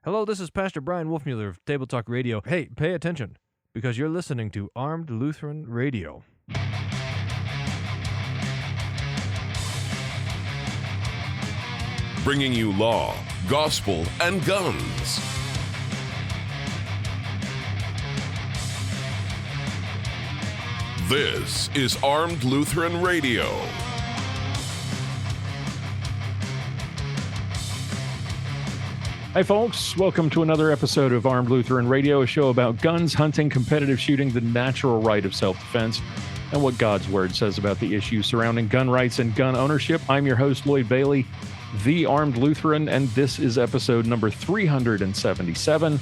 Hello, this is Pastor Brian Wolfmueller of Table Talk Radio. Hey, pay attention, because you're listening to Armed Lutheran Radio. Bringing you law, gospel, and guns. This is Armed Lutheran Radio. Hey folks, welcome to another episode of Armed Lutheran Radio, a show about guns, hunting, competitive shooting, the natural right of self-defense, and what God's Word says about the issues surrounding gun rights and gun ownership. I'm your host, Lloyd Bailey, the Armed Lutheran, and this is episode number 377.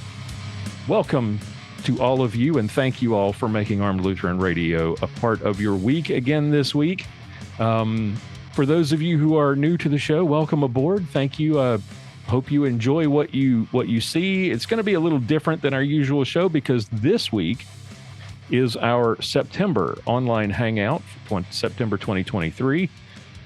Welcome to all of you, and thank you all for making Armed Lutheran Radio a part of your week again this week. For those of you who are new to the show, welcome aboard. Thank you. Hope you enjoy what you see. It's going to be a little different than our usual show because this week is our September Online Hangout, September 2023.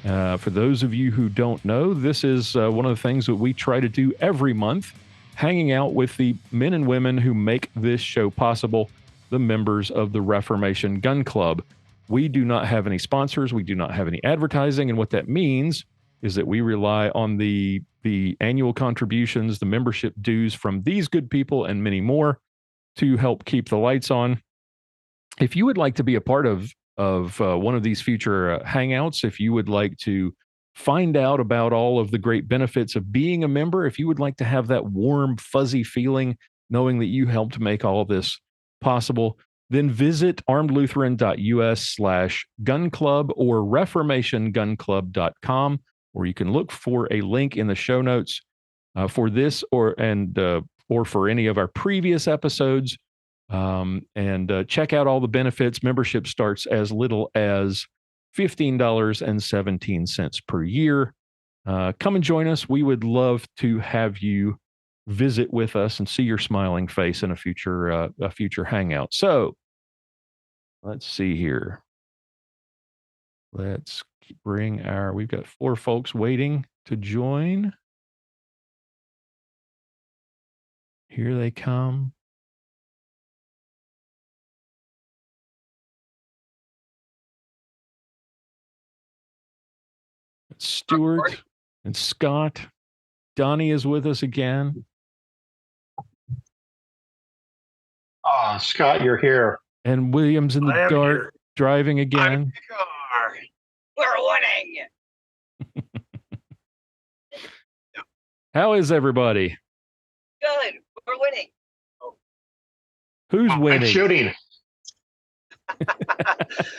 For those of you who don't know, this is one of the things that we try to do every month, hanging out with the men and women who make this show possible, the members of the Reformation Gun Club. We do not have any sponsors. We do not have any advertising. And what that means is that we rely on the annual contributions, the membership dues from these good people and many more to help keep the lights on. If you would like to be a part of one of these future hangouts, if you would like to find out about all of the great benefits of being a member, if you would like to have that warm, fuzzy feeling knowing that you helped make all of this possible, then visit armedlutheran.us/gun club or reformationgunclub.com, or you can look for a link in the show notes for this or for any of our previous episodes, and check out all the benefits. Membership starts as little as $15.17 per year. Come and join us. We would love to have you visit with us and see your smiling face in a future hangout. So let's see here. Let's we've got 4 folks waiting to join. Here they come. It's Stuart and Scott. Donny is with us again. Oh, Scott, you're here. And William's in the dark, here. driving again. We're winning. How is everybody? Good. We're winning. Who's winning? I'm shooting.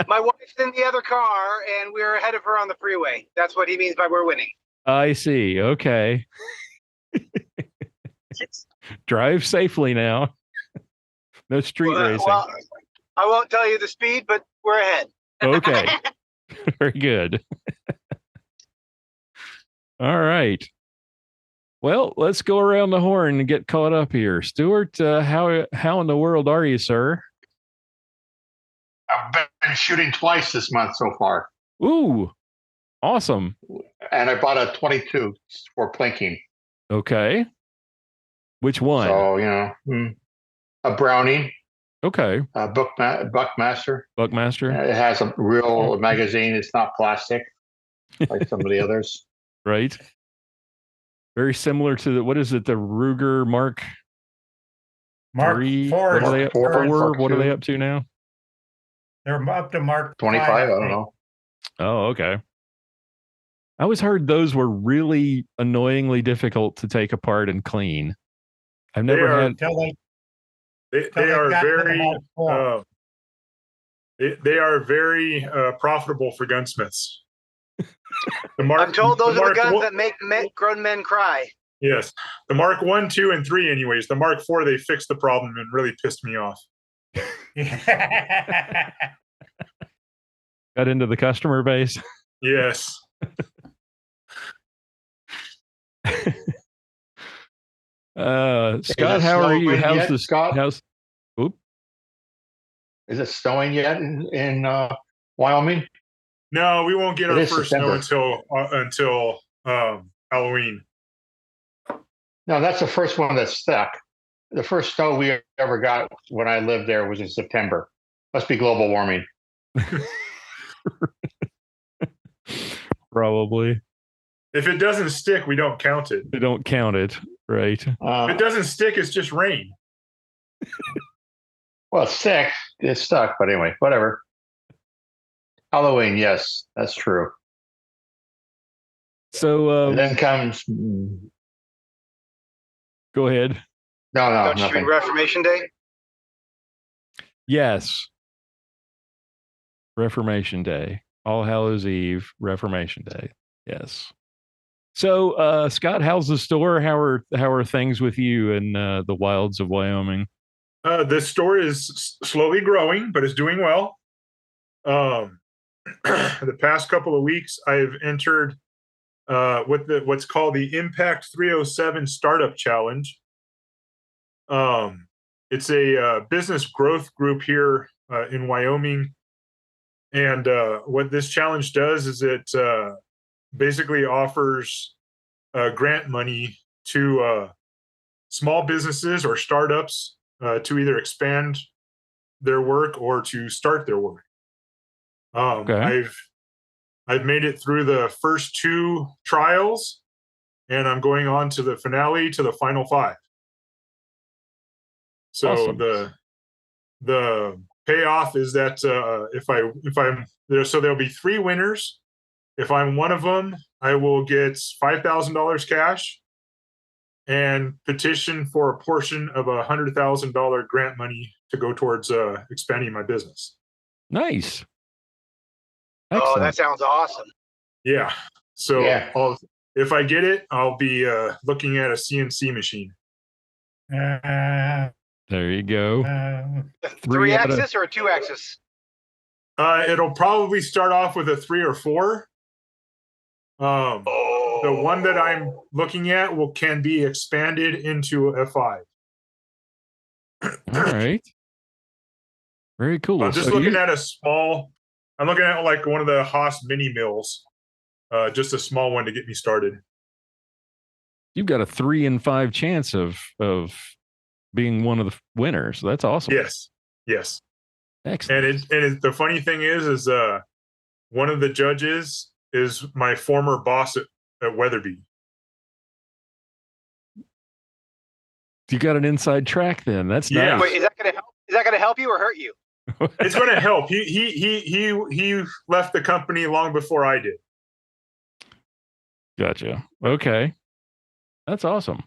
My wife's in the other car, and we're ahead of her on the freeway. That's what he means by we're winning. I see. Okay. Drive safely now. No street racing. Well, I won't tell you the speed, but we're ahead. Okay. Very good. All right. Well, let's go around the horn and get caught up here. Stuart, how in the world are you, sir? I've been shooting twice this month so far. Ooh, awesome. And I bought a 22 for plinking. Okay. Which one? So, a Browning. Okay. A Buckmaster. Buckmaster. It has a real magazine. It's not plastic like some of the others. Right. Very similar to what is it? The Ruger Mark 3? Four. What are they up, Four, four? Mark What are II. they up to now? They're up to Mark 25, I don't know. Oh, okay. I always heard those were really annoyingly difficult to take apart and clean. I've never had. They are very profitable for gunsmiths. I'm told those are the guns that make grown men cry. Yes. The Mark 1, 2, and 3 anyways. The Mark 4, they fixed the problem and really pissed me off. Got into the customer base. Yes. Scott, how are you? How's the Scott? Oop. Is it snowing yet in Wyoming? No, we won't get our first September. snow until Halloween. No, that's the first one that stuck. The first snow we ever got when I lived there was in September. Must be global warming. Probably. If it doesn't stick, we don't count it. They don't count it, right? If it doesn't stick, it's just rain. Well, it's sick. It's stuck, but anyway, whatever. Halloween, yes, that's true. So And then comes go ahead. no, Don't you nothing. mean Reformation Day? Yes. Reformation Day. All Hallows Eve, Reformation Day. Yes. So, Scott, how's the store? How are things with you in the wilds of Wyoming? The store is slowly growing, but it's doing well. The past couple of weeks, I've entered with what's called the Impact 307 Startup Challenge. It's a business growth group here in Wyoming, and what this challenge does is it basically offers grant money to small businesses or startups to either expand their work or to start their work. Okay. I've made it through the first 2 trials, and I'm going on to the finale, to the final 5. So Awesome. the payoff is that if I'm there, so there'll be 3 winners. If I'm one of them, I will get $5,000 cash and petition for a portion of $100,000 grant money to go towards expanding my business. Nice. Oh, Excellent. that sounds awesome. Yeah. So Yeah. if I get it, I'll be looking at a CNC machine. There you go. A 3 out of- 3-axis or a 2-axis? It'll probably start off with a 3 or 4. The one that I'm looking at can be expanded into a 5. All right. Very cool. I'm just So looking you- at I'm looking at like one of the Haas mini mills, just a small one to get me started. You've got a 3 in 5 chance of being one of the winners. That's awesome. Yes. Excellent. And the funny thing is one of the judges is my former boss at Weatherby. You got an inside track then. That's Yeah. nice. Wait, is that going to help? Is that going to help you or hurt you? It's going to help. He left the company long before I did. Gotcha. Okay. That's awesome.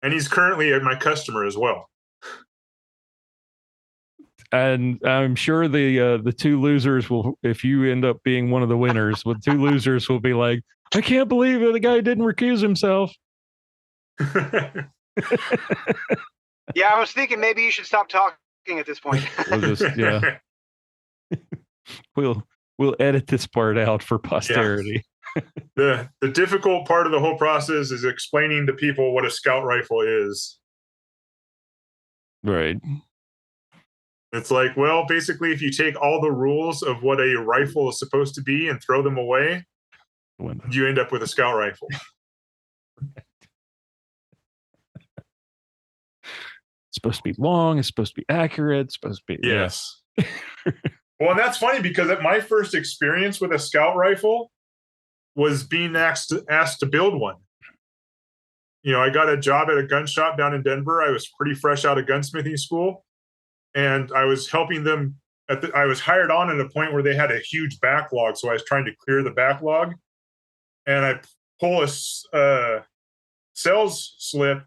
And he's currently my customer as well. And I'm sure the 2 losers will, if you end up being one of the winners, the 2 losers will be like, I can't believe it. The guy didn't recuse himself. Yeah, I was thinking maybe you should stop talking at this point. We'll just, yeah. We'll edit this part out for posterity. The difficult part of the whole process is explaining to people what a scout rifle is. Right. It's like, well, basically, if you take all the rules of what a rifle is supposed to be and throw them away, you end up with a scout rifle. It's supposed to be long. It's supposed to be accurate. It's supposed to be. Yes. Well, and that's funny because my first experience with a scout rifle was being asked to build one. You know, I got a job at a gun shop down in Denver. I was pretty fresh out of gunsmithing school, and I was helping them. I was hired on at a point where they had a huge backlog, so I was trying to clear the backlog. And I pull a sales slip,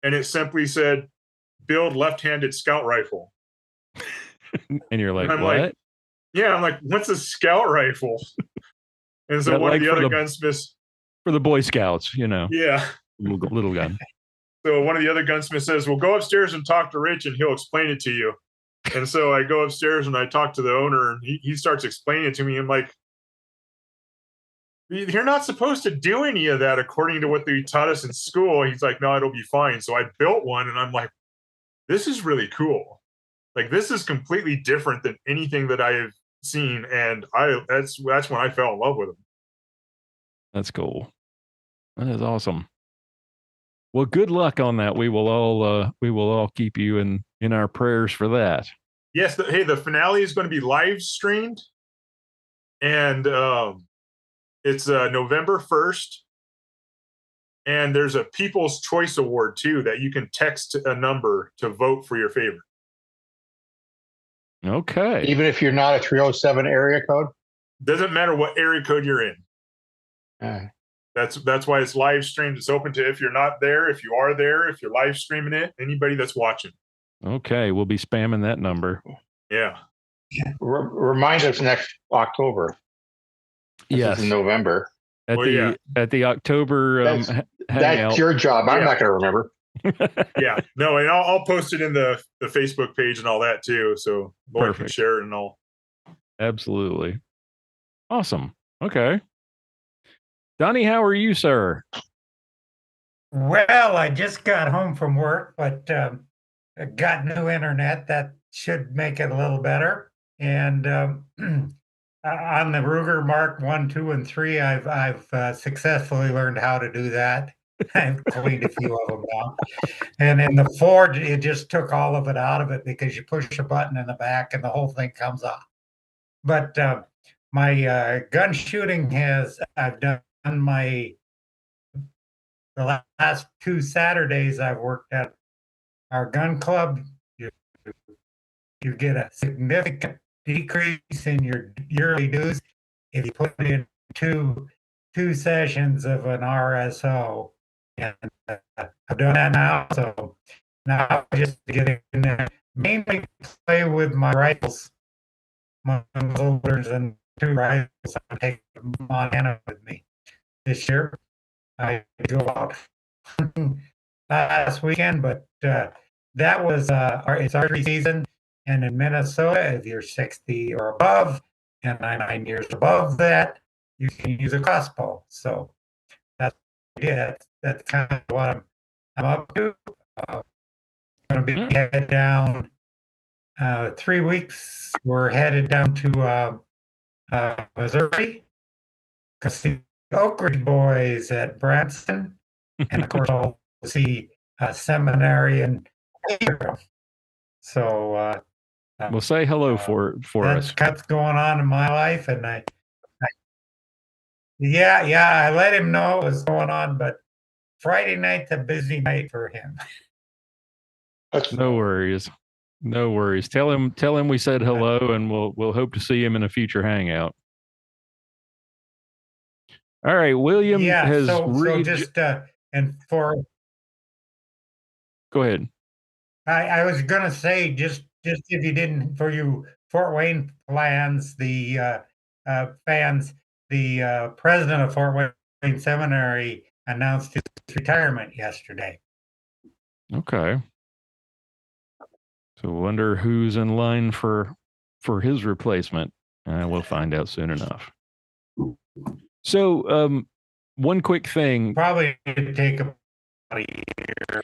and it simply said, "Build left-handed scout rifle." And you're like, I'm what? like, yeah, I'm like, what's a scout rifle? And so That one like of the for other the- gunsmiths, For the Boy Scouts, you know, yeah. little gun. So one of the other gunsmiths says, well, go upstairs and talk to Rich and he'll explain it to you. And so I go upstairs and I talk to the owner and he starts explaining it to me. I'm like, you're not supposed to do any of that according to what they taught us in school. He's like, no, it'll be fine. So I built one and I'm like, this is really cool. Like, this is completely different than anything that I have seen. And that's when I fell in love with them. That's cool. That is awesome. Well, good luck on that. We will all keep you in our prayers for that. Yes. The finale is going to be live streamed, and it's November 1st. And there's a People's Choice Award too that you can text a number to vote for your favorite. Okay. Even if you're not a 307 area code? Doesn't matter what area code you're in. That's why it's live streamed. It's open to if you're not there, if you are there, if you're live streaming it, anybody that's watching. Okay, we'll be spamming that number. Yeah. Remind us next October. Yes. This is in November. At the October that's Hangout. your job. I'm not going to remember. Yeah. No, and I'll post it in the Facebook page and all that too. So Lloyd can share it and all. Absolutely. Awesome. Okay. Donny, how are you, sir? Well, I just got home from work, but got new internet. That should make it a little better. And on the Ruger Mark 1, 2, and 3, I've successfully learned how to do that. I've cleaned a few of them now. And in the Ford, it just took all of it out of it because you push a button in the back and the whole thing comes off. But my gun shooting I've done the last 2 Saturdays I've worked at our gun club. You get a significant decrease in your yearly dues if you put in two sessions of an RSO. And I've done that now, so now I just get in there, mainly play with my rifles, my loaders and 2 rifles. I take Montana with me this year. I go out hunting last weekend, but that was it's archery season. And in Minnesota, if you're 60 or above, and I'm 9 years above that, you can use a crossbow. So that's kind of what I'm up to. Going to be headed down 3 weeks. We're headed down to Missouri because the Oak Ridge boys at Branson, and of course I'll see a seminary in April. So well, say hello for us. That's what's going on in my life, and I let him know what's going on, but Friday night's a busy night for him. No worries. Tell him we said hello, and we'll hope to see him in a future hangout. All right, William has so just and for go ahead. I was gonna say just if you didn't, for you Fort Wayne fans, the president of Fort Wayne Seminary announced his retirement yesterday. Okay. So I wonder who's in line for his replacement. We'll find out soon enough. So one quick thing. Probably take about a year.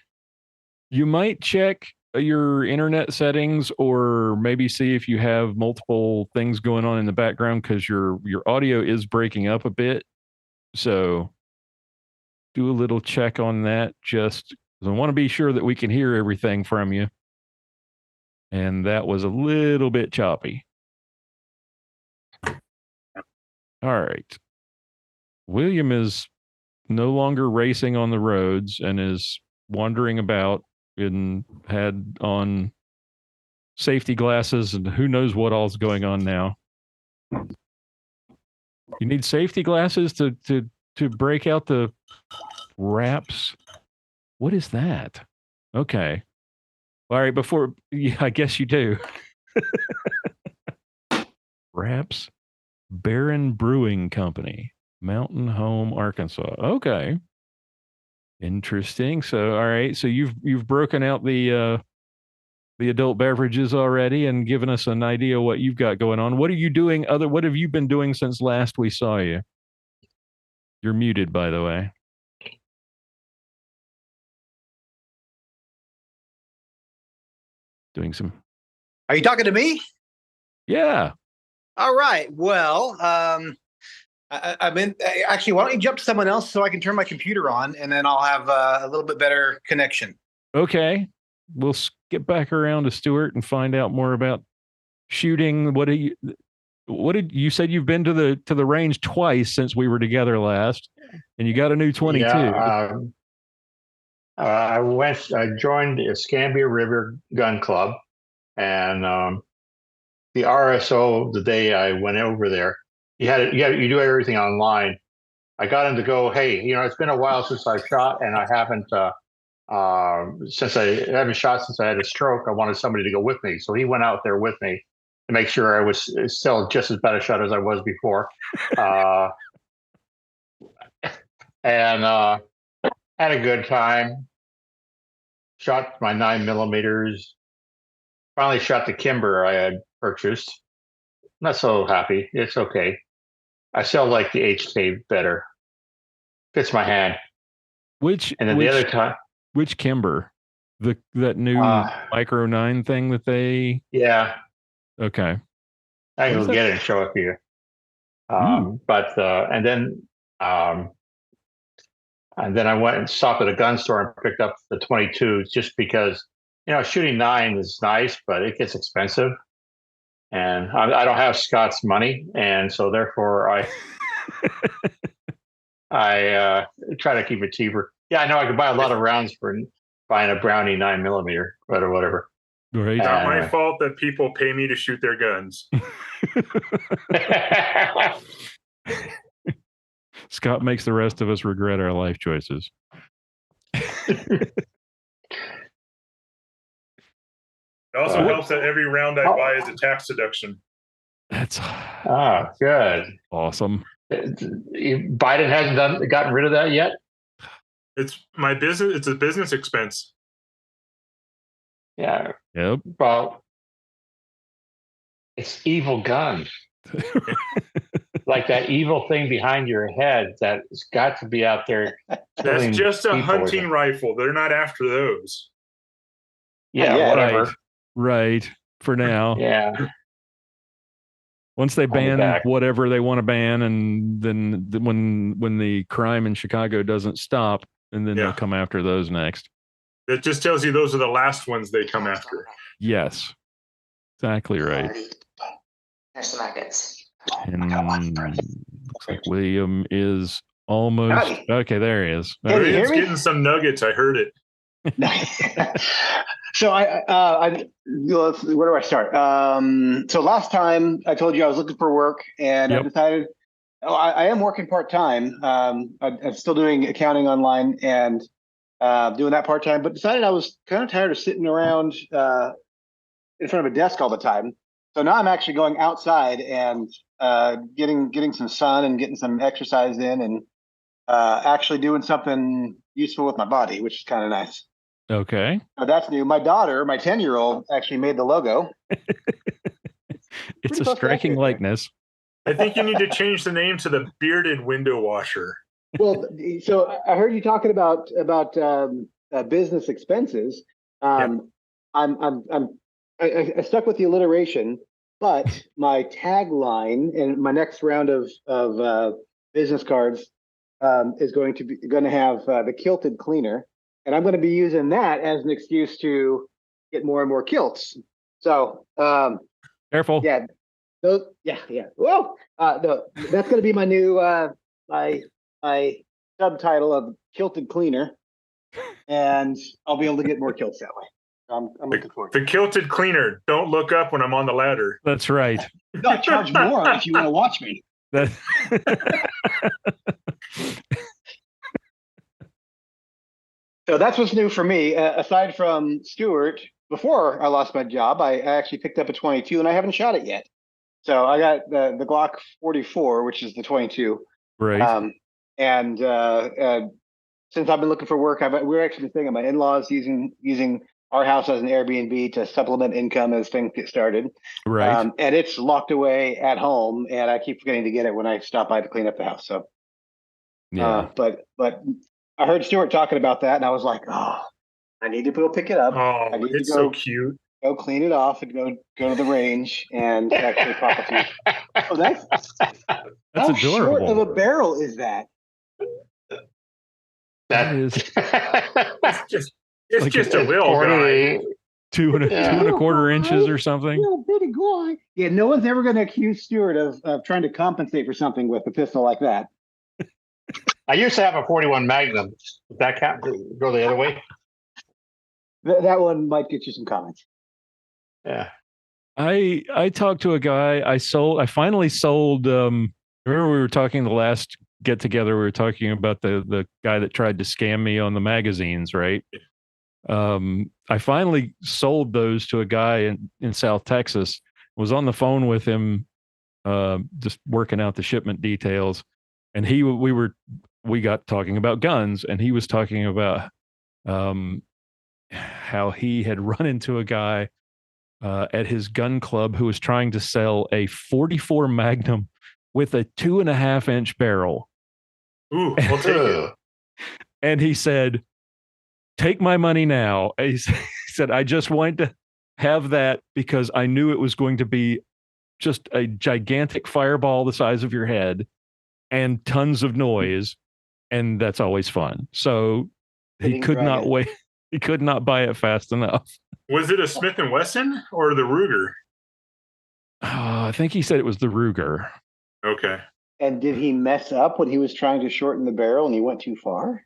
You might check your internet settings, or maybe see if you have multiple things going on in the background, because your audio is breaking up a bit. So do a little check on that, just because I want to be sure that we can hear everything from you. And that was a little bit choppy. All right. William is no longer racing on the roads and is wandering about and had on safety glasses and who knows what all's going on now. You need safety glasses to break out the wraps. What is that? Okay. All right, I guess you do. Wraps. Barron Brewing Company, Mountain Home, Arkansas. Okay. Interesting. So, all right. So you've broken out the adult beverages already and given us an idea what you've got going on. What are you doing? What have you been doing since last we saw you? You're muted, by the way. Doing some. Are you talking to me? Yeah. All right. Well, I'm in. Actually, why don't you jump to someone else so I can turn my computer on, and then I'll have a little bit better connection. Okay. We'll get back around to Stuart and find out more about shooting. What did you said you've been to the range twice since we were together last, and you got a new 22. Yeah, I joined the Escambia River Gun Club, and the RSO, the day I went over there, you do everything online. I got him to go, hey, it's been a while since I shot, and I haven't since I haven't shot since I had a stroke. I wanted somebody to go with me, so he went out there with me to make sure I was still just as bad a shot as I was before, and had a good time. Shot my 9mm. Finally shot the Kimber I had purchased. Not so happy. It's okay. I still like the HK better. Fits my hand. The other time, which Kimber? That new Micro 9 thing that they. Yeah. Okay. I can go get it and show it to you. And then I went and stopped at a gun store and picked up the 22 just because, shooting 9 is nice, but it gets expensive. And I don't have Scott's money. And so therefore I try to keep it cheaper. Yeah, I know I could buy a lot of rounds for buying a Brownie 9mm or whatever. Right. It's not my fault that people pay me to shoot their guns. Scott makes the rest of us regret our life choices. It also helps that every round I buy is a tax deduction. That's good. Awesome. Biden hasn't gotten rid of that yet? It's my business. It's a business expense. Yeah. Yep. Well, it's evil guns. Like that evil thing behind your head that's got to be out there. That's just a hunting rifle. They're not after those. Yeah, whatever. Right. For now. Yeah. Once they ban whatever they want to ban, and then when the crime in Chicago doesn't stop, and then they'll come after those next. That just tells you those are the last ones they come after. Yes. Exactly right. There's some nuggets. And looks like William is almost okay. There he is. William's getting some nuggets. I heard it. So where do I start? So last time I told you I was looking for work, and I decided I am working part-time. I'm still doing accounting online and doing that part-time, but decided I was kind of tired of sitting around in front of a desk all the time. So now I'm actually going outside and getting some sun and getting some exercise in, and actually doing something useful with my body, which is kind of nice. Okay. That's new. My daughter, my 10-year-old, actually made the logo. It's a striking likeness. I think you need to change the name to the Bearded Window Washer. Well, so I heard you talking about business expenses. I stuck with the alliteration, but my tagline and my next round of business cards is going to have the kilted cleaner, and I'm going to be using that as an excuse to get more and more kilts. So careful. Yeah. Whoa. No, that's going to be my new my subtitle of kilted cleaner, and I'll be able to get more kilts that way. I'm looking forward to the kilted cleaner. Don't look up when I'm on the ladder. That's right. No, I charge more if you want to watch me. So that's what's new for me. Aside from Stuart, before I lost my job, I actually picked up a 22, and I haven't shot it yet. So I got the Glock 44, which is the 22. Right. And since I've been looking for work, we're actually thinking my in-laws using our house as an Airbnb to supplement income as things get started. Right. And it's locked away at home, and I keep forgetting to get it when I stop by to clean up the house. So, yeah. But I heard Stuart talking about that, and I was like, oh, I need to go pick it up. Oh, it's so cute. Go clean it off and go to the range and actually pop a few. Oh, that's how adorable. short of a barrel is that? That is it's just a little guy. Two and a quarter inches or something. Little bitty guy. Yeah, no one's ever going to accuse Stuart of trying to compensate for something with a pistol like that. I used to have a 41 Magnum. Does that count? Go the other way? That one might get you some comments. Yeah. I talked to a guy. I finally sold. Remember we were talking the last get together. We were talking about the guy that tried to scam me on the magazines, right? I finally sold those to a guy in South Texas. Was on the phone with him, just working out the shipment details, and we got talking about guns, and he was talking about how he had run into a guy at his gun club who was trying to sell a 44 Magnum with a 2.5-inch barrel. Ooh, I'll take it. And he said, "Take my money now." He said, "I just wanted to have that because I knew it was going to be just a gigantic fireball the size of your head and tons of noise. And that's always fun." So he could not wait. He could not buy it fast enough. Was it a Smith & Wesson or the Ruger? I think he said it was the Ruger. Okay. And did he mess up when he was trying to shorten the barrel and he went too far?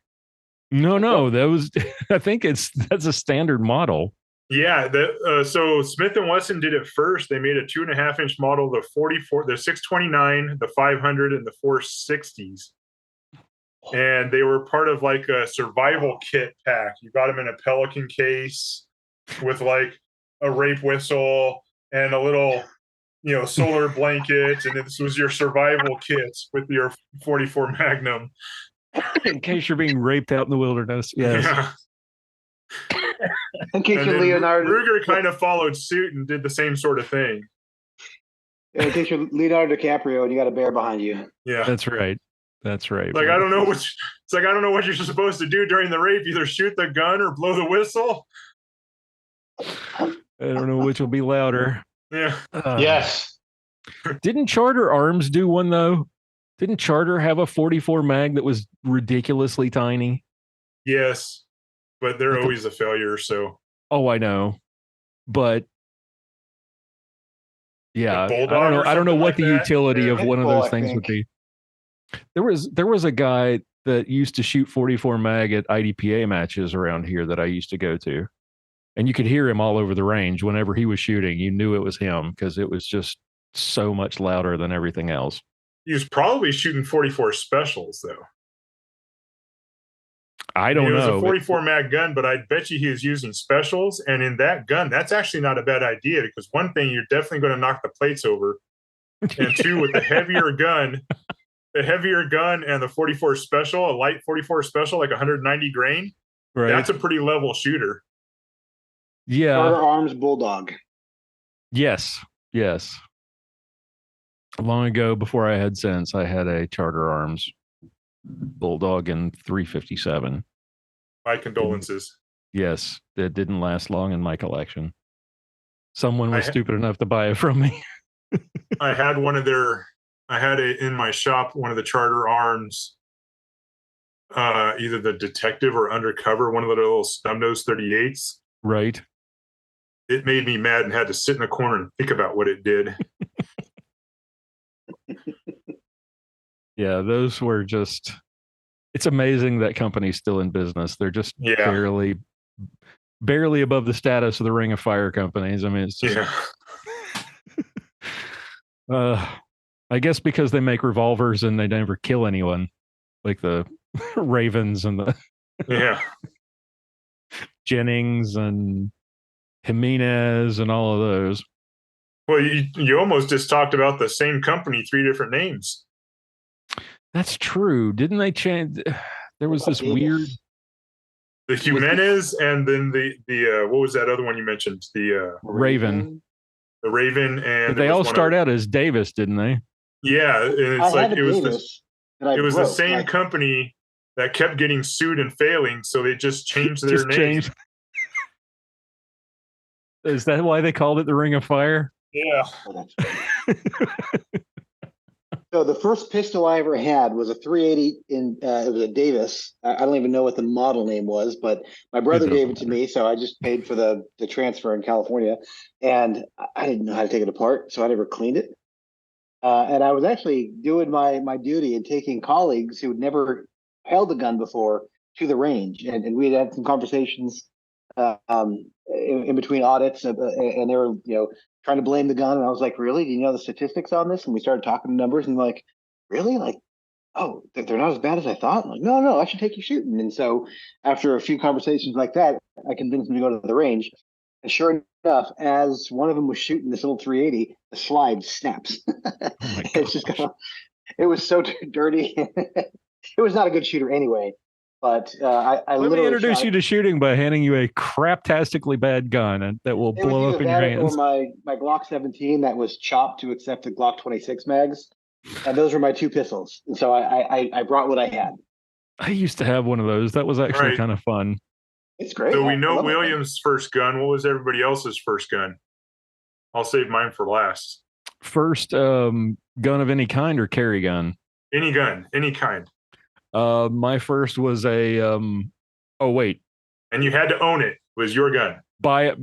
No, that was. I think that's a standard model. Yeah, so Smith & Wesson did it first. They made a 2.5-inch model, the 44, the 629, the 500, and the 460s. And they were part of like a survival kit pack. You got them in a Pelican case with like a rape whistle and a little, solar blanket. And this was your survival kit with your 44 Magnum. In case you're being raped out in the wilderness. Yes. Yeah. In case you're Leonardo. Ruger kind of followed suit and did the same sort of thing. In case you're Leonardo DiCaprio and you got a bear behind you. Yeah. That's right. That's right. Like, I don't know what you're supposed to do during the rape. Either shoot the gun or blow the whistle. I don't know which will be louder. Yeah. Yes. Didn't Charter Arms do one, though? Didn't Charter have a 44 mag that was ridiculously tiny? Yes. But they're always a failure, so. Oh, I know. But yeah, I don't know what like the that. utility of one of those things think. would be. There was a guy that used to shoot 44 mag at IDPA matches around here that I used to go to. And you could hear him all over the range whenever he was shooting. You knew it was him because it was just so much louder than everything else. He was probably shooting 44 specials, though. I don't know. It was a 44 mag gun, but I bet you he was using specials. And in that gun, that's actually not a bad idea because one thing, you're definitely going to knock the plates over. And two, with the heavier gun and the 44 special, a light 44 special, like 190 grain, right. That's a pretty level shooter. Yeah. Charter Arms Bulldog. Yes. Long ago, before I had sense, I had a Charter Arms Bulldog in 357. My condolences. Yes, it didn't last long in my collection. Someone was stupid enough to buy it from me. I had in my shop, one of the Charter Arms, either the detective or undercover, one of the little snub-nose 38s. Right. It made me mad and had to sit in the corner and think about what it did. Yeah, those were just. It's amazing that company's still in business. They're just barely above the status of the Ring of Fire companies. I mean, it's just. Yeah. I guess because they make revolvers and they never kill anyone, like the Ravens and the Jennings and Jimenez and all of those. Well, you almost just talked about the same company, 3 different names. That's true. Didn't they change? There was this weird. The Jimenez and then the what was that other one you mentioned? The Raven. The Raven and they all start out as Davis, didn't they? Yeah, and it's like it was the same like, company that kept getting sued and failing, so they just changed their name. Is that why they called it the Ring of Fire? Yeah. So the first pistol I ever had was a 380 it was a Davis. I don't even know what the model name was, but my brother gave it to me, so I just paid for the transfer in California, and I didn't know how to take it apart, so I never cleaned it. And I was actually doing my duty and taking colleagues who had never held a gun before to the range, and we had some conversations in between audits, and they were trying to blame the gun, and I was like, really? Do you know the statistics on this? And we started talking numbers, and like, really? Like, oh, they're not as bad as I thought? I'm like, no, I should take you shooting. And so after a few conversations like that, I convinced them to go to the range. And sure enough, as one of them was shooting this little 380, the slide snaps. It's just it was so dirty. It was not a good shooter anyway. But I let me introduce you to shooting by handing you a craptastically bad gun that will blow up in your hands. Or my Glock 17 that was chopped to accept the Glock 26 mags, and those were my two pistols. And so I brought what I had. I used to have one of those. That was actually kind of fun. It's great. So we know William's first gun. What was everybody else's first gun? I'll save mine for last. First gun of any kind or carry gun? Any gun, any kind. My first was a oh wait. And you had to own it. It was your gun. Buy it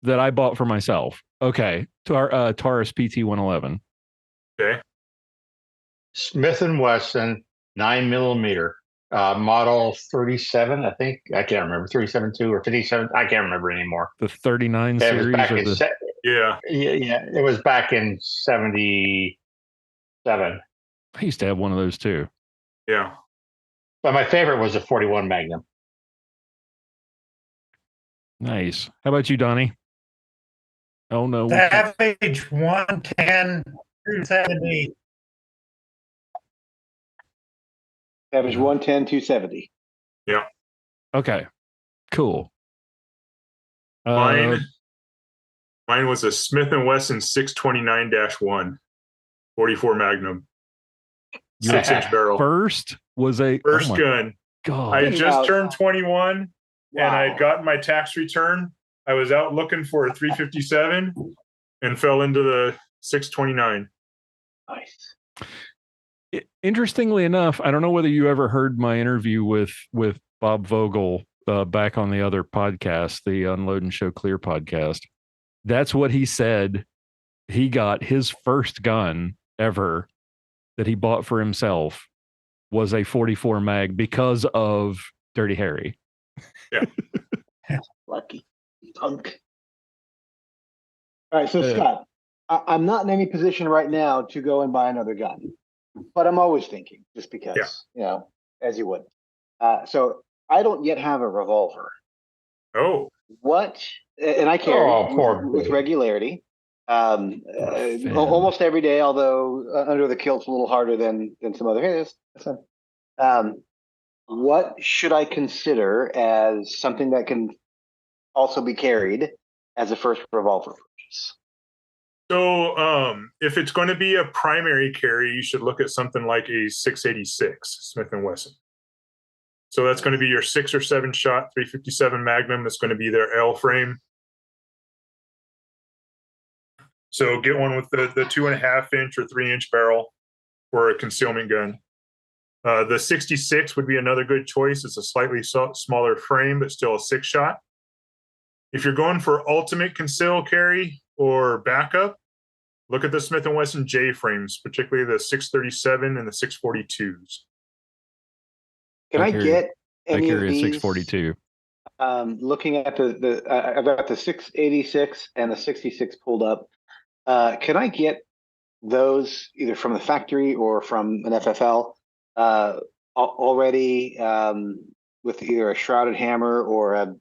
that I bought for myself. Okay. Taurus PT 111. Okay. Smith & Wesson 9mm, model 37, I think. I can't remember. 37-2 or 57. I can't remember anymore. The 39 series. Yeah. It was back in 77. I used to have one of those too. Yeah. But my favorite was a 41 Magnum. Nice. How about you, Donnie? Oh, no. Savage 110, 270. Savage 110, 270. Yeah. Okay. Cool. Mine was a Smith & Wesson 629-1, 44 Magnum. 6-inch barrel. First was a first gun. God. I had just turned 21 and I had gotten my tax return. I was out looking for a 357 and fell into the 629. Nice. Interestingly enough, I don't know whether you ever heard my interview with Bob Vogel back on the other podcast, the Unload and Show Clear podcast. That's what he said. He got his first gun ever that he bought for himself was a 44 mag because of Dirty Harry. Yeah. Lucky punk. All right, so Scott, I'm not in any position right now to go and buy another gun, but I'm always thinking, just because, as you would. So I don't yet have a revolver. Oh. What? And I carry with regularity. Almost every day, although under the kilt's a little harder than some other areas. What should I consider as something that can also be carried as a first revolver purchase? So if it's going to be a primary carry, you should look at something like a 686 Smith & Wesson. So that's going to be your 6 or 7 shot 357 Magnum. That's going to be their L frame. So get one with the 2.5-inch or 3-inch barrel for a concealment gun. The 66 would be another good choice. It's a slightly smaller frame, but still a 6-shot. If you're going for ultimate conceal carry or backup, look at the Smith & Wesson J frames, particularly the 637 and the 642s. Can I get any of these? 642. Looking at I've got the 686 and the 66 pulled up. Can I get those either from the factory or from an FFL already with either a shrouded hammer or a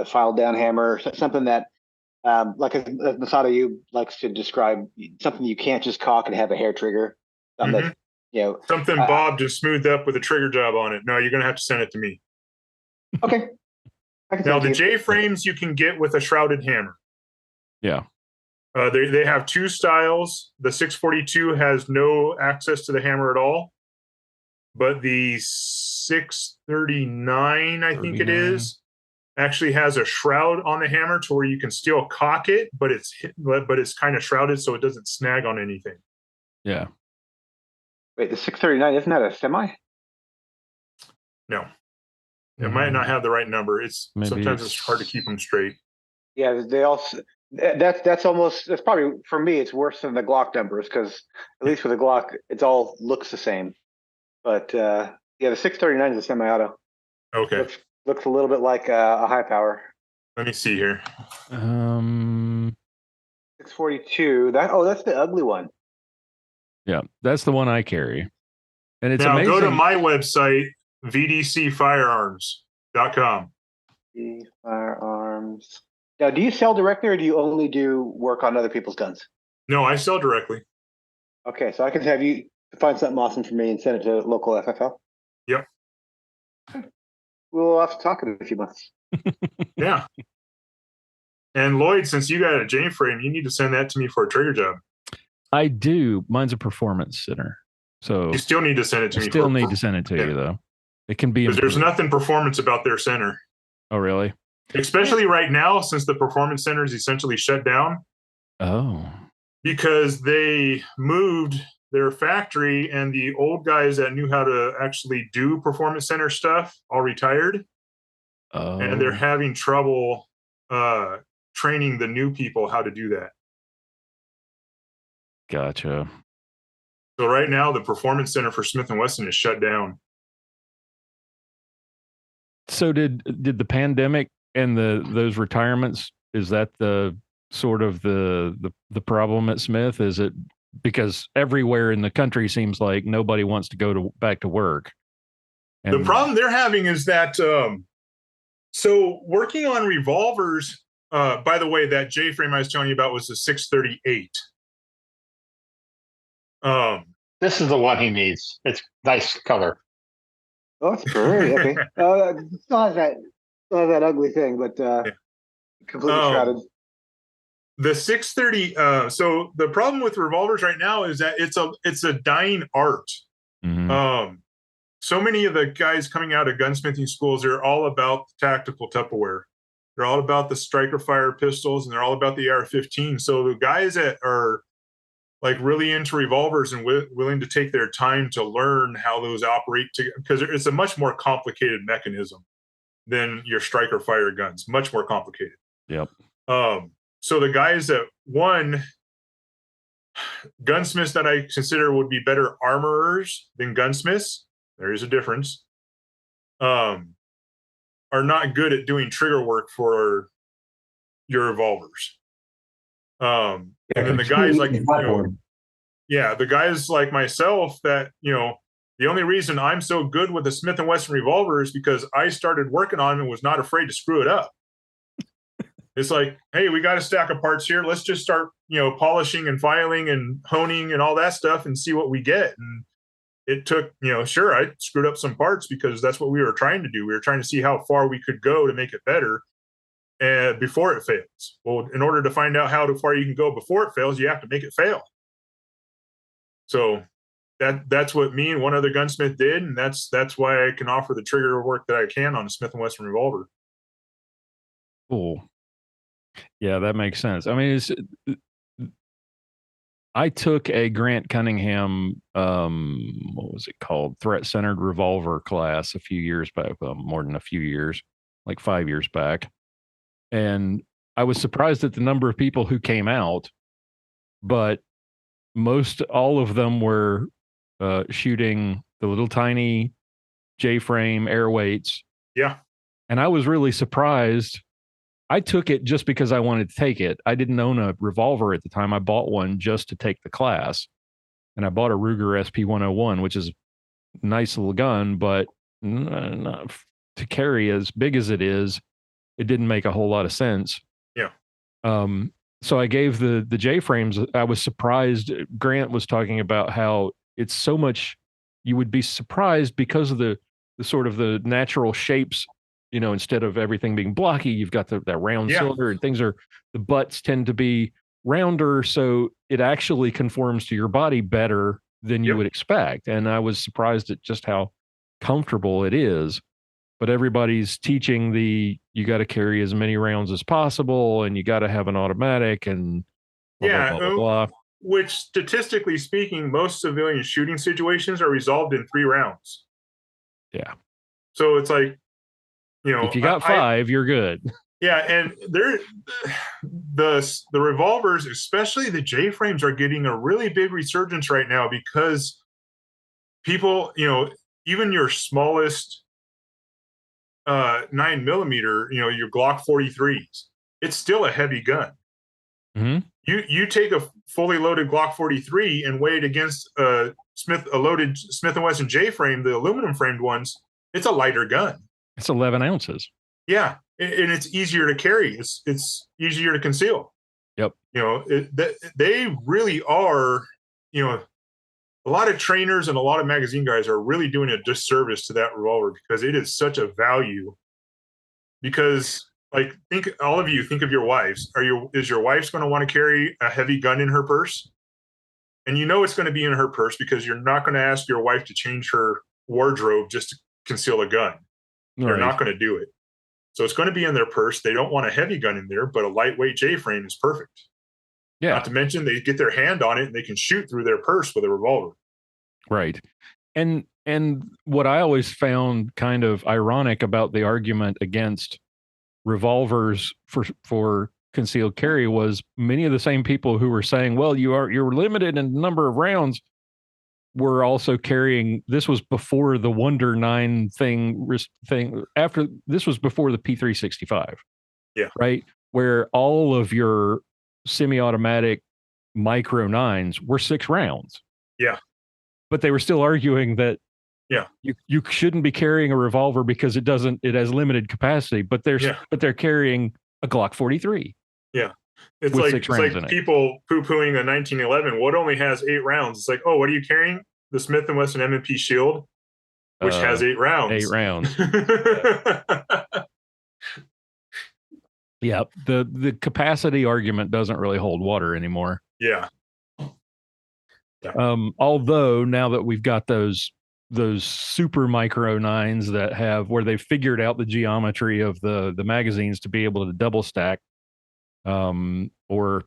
filed down hammer, something that, like Masato you likes to describe, something you can't just cock and have a hair trigger. That, something bobbed and smoothed up with a trigger job on it. No, you're going to have to send it to me. Okay. Now the J frames you can get with a shrouded hammer. Yeah. They have 2 styles. The 642 has no access to the hammer at all, but the 639, I think it is, actually has a shroud on the hammer to where you can still cock it, but it's kind of shrouded so it doesn't snag on anything. Yeah. Wait, the 639, isn't that a semi? No. It might not have the right number. Sometimes it's hard to keep them straight. Yeah, they also that's probably, for me, it's worse than the Glock numbers, because at least with the Glock it all looks the same. But the 639 is a semi-auto. Okay. Looks a little bit like a high power. Let me see here. 642. That's the ugly one. Yeah, that's the one I carry. And it's now amazing. Go to my website, vdcfirearms.com. Firearms. Now, do you sell directly, or do you only do work on other people's guns? No, I sell directly. Okay, so I can have you find something awesome for me and send it to local FFL? Yep. We'll have to talk in a few months. Yeah. And Lloyd, since you got a J-frame, you need to send that to me for a trigger job. I do. Mine's a performance center. So you still need to send it to me. Still need to send it to you, though. It can be, because there's nothing performance about their center. Oh, really? Especially right now, since the performance center is essentially shut down. Oh. Because they moved their factory, and the old guys that knew how to actually do performance center stuff all retired. Oh. And they're having trouble training the new people how to do that. Gotcha. So right now, the performance center for Smith & Wesson is shut down. So did the pandemic and those retirements, is that the sort of the problem at Smith? Is it because everywhere in the country seems like nobody wants to go back to work? And the problem they're having is that so working on revolvers, by the way, that J-frame I was telling you about was the 638. This is the one he needs. It's nice color. Oh, it's pretty. Okay. It still has that ugly thing, but completely shrouded. The 630. So the problem with revolvers right now is that it's a dying art. Mm-hmm. So many of the guys coming out of gunsmithing schools are all about tactical Tupperware. They're all about the striker fire pistols, and they're all about the AR-15. So the guys that are like really into revolvers and willing to take their time to learn how those operate, because it's a much more complicated mechanism than your striker fire guns. Much more complicated. Yep. So the guys that gunsmiths that I consider would be better armorers than gunsmiths, there is a difference, are not good at doing trigger work for your revolvers. And then the guys like, the guys like myself that, the only reason I'm so good with the Smith & Wesson revolver is because I started working on it and was not afraid to screw it up. It's like, hey, we got a stack of parts here. Let's just start, polishing and filing and honing and all that stuff and see what we get. And it took, sure, I screwed up some parts because that's what we were trying to do. We were trying to see how far we could go to make it better before it fails. Well, in order to find out how far you can go before it fails, you have to make it fail. So that's what me and one other gunsmith did, and that's why I can offer the trigger work that I can on a Smith & Wesson revolver. Cool. Yeah, that makes sense. I mean, I took a Grant Cunningham, what was it called? Threat-centered revolver class a few years back, well, more than a few years, like 5 years back. And I was surprised at the number of people who came out, but all of them were shooting the little tiny J-frame air weights. Yeah. And I was really surprised. I took it just because I wanted to take it. I didn't own a revolver at the time. I bought one just to take the class. And I bought a Ruger SP-101, which is a nice little gun, but not to carry as big as it is, it didn't make a whole lot of sense. Yeah. So I gave the J-frames. I was surprised. Grant was talking about how it's so much, you would be surprised because of the sort of the natural shapes. Instead of everything being blocky, you've got that round cylinder, and the butts tend to be rounder, so it actually conforms to your body better than you would expect. And I was surprised at just how comfortable it is. But everybody's teaching the you got to carry as many rounds as possible, and you got to have an automatic, and blah, Yeah, blah, blah, blah, blah. Which statistically speaking, most civilian shooting situations are resolved in 3 rounds. Yeah. So it's like, if you got 5, you're good. Yeah, and the revolvers, especially the J frames, are getting a really big resurgence right now because people, even your smallest 9mm, your Glock 43s, it's still a heavy gun. Mm-hmm. You take a fully loaded Glock 43 and weigh it against a loaded Smith & Wesson J frame, the aluminum framed ones, it's a lighter gun. It's 11 ounces. Yeah, and it's easier to carry. It's easier to conceal. Yep. They really are, a lot of trainers and a lot of magazine guys are really doing a disservice to that revolver because it is such a value. Because, like, all of you think of your wives. Is your wife's going to want to carry a heavy gun in her purse? And it's going to be in her purse because you're not going to ask your wife to change her wardrobe just to conceal a gun. They're not going to do it. So it's going to be in their purse. They don't want a heavy gun in there, but a lightweight J frame is perfect. Yeah. Not to mention they get their hand on it and they can shoot through their purse with a revolver. Right. And what I always found kind of ironic about the argument against revolvers for concealed carry was many of the same people who were saying, well, you're limited in the number of rounds, were also carrying. This was before the Wonder 9 thing. After this was before the P365. Yeah. Right. Where all of your semi-automatic micro 9s were 6 rounds. Yeah. But they were still arguing that yeah, you shouldn't be carrying a revolver because it has limited capacity, but they're carrying a Glock 43. Yeah. It's like people poo-pooing a 1911. What only has 8 rounds? It's like, oh, what are you carrying? The Smith & Wesson M&P Shield, which has 8 rounds. 8 rounds. Yeah. The capacity argument doesn't really hold water anymore. Yeah. Although now that we've got those super micro 9s that have where they've figured out the geometry of the magazines to be able to double stack, or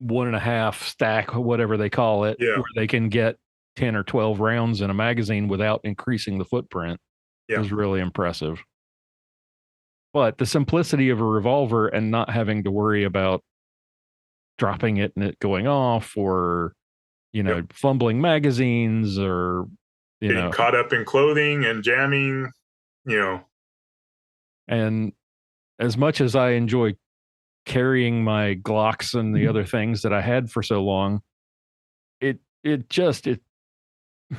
1.5 stack, whatever they call it, where they can get 10 or 12 rounds in a magazine without increasing the footprint is really impressive. But the simplicity of a revolver and not having to worry about dropping it and it going off, or fumbling magazines, or getting caught up in clothing and jamming, And as much as I enjoy carrying my Glocks and the other things that I had for so long,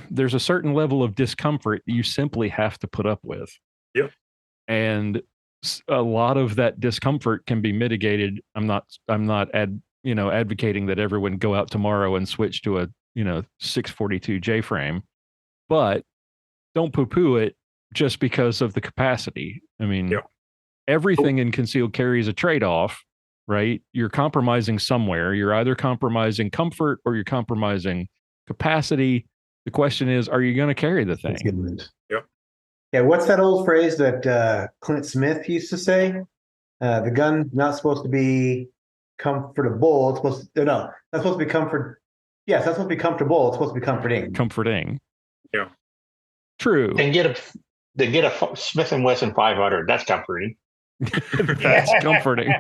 there's a certain level of discomfort you simply have to put up with. Yep. And a lot of that discomfort can be mitigated. I'm not advocating that everyone go out tomorrow and switch to a 642 J frame, but don't poo-poo it just because of the capacity. I mean, everything in concealed carry is a trade-off, right? You're compromising somewhere. You're either compromising comfort or you're compromising capacity. The question is, are you going to carry the thing? Yep. Yeah. What's that old phrase that Clint Smith used to say? The gun not supposed to be comfortable. It's supposed to, no, that's supposed to be comfort. Yes, that's supposed to be comfortable. It's supposed to be comforting. Comforting. Yeah. True. They get a Smith & Wesson 500. That's comforting. That's comforting.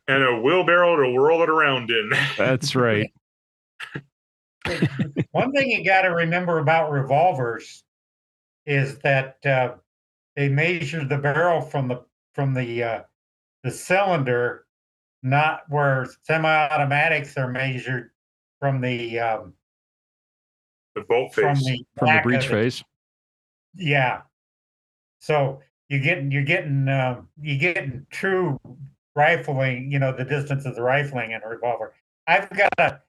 And a wheelbarrow to whirl it around in. That's right. One thing you got to remember about revolvers is that they measure the barrel from the cylinder, not where semi-automatics are measured from the bolt face, from the breech face. Yeah. So you're getting true rifling. The distance of the rifling in a revolver. I've got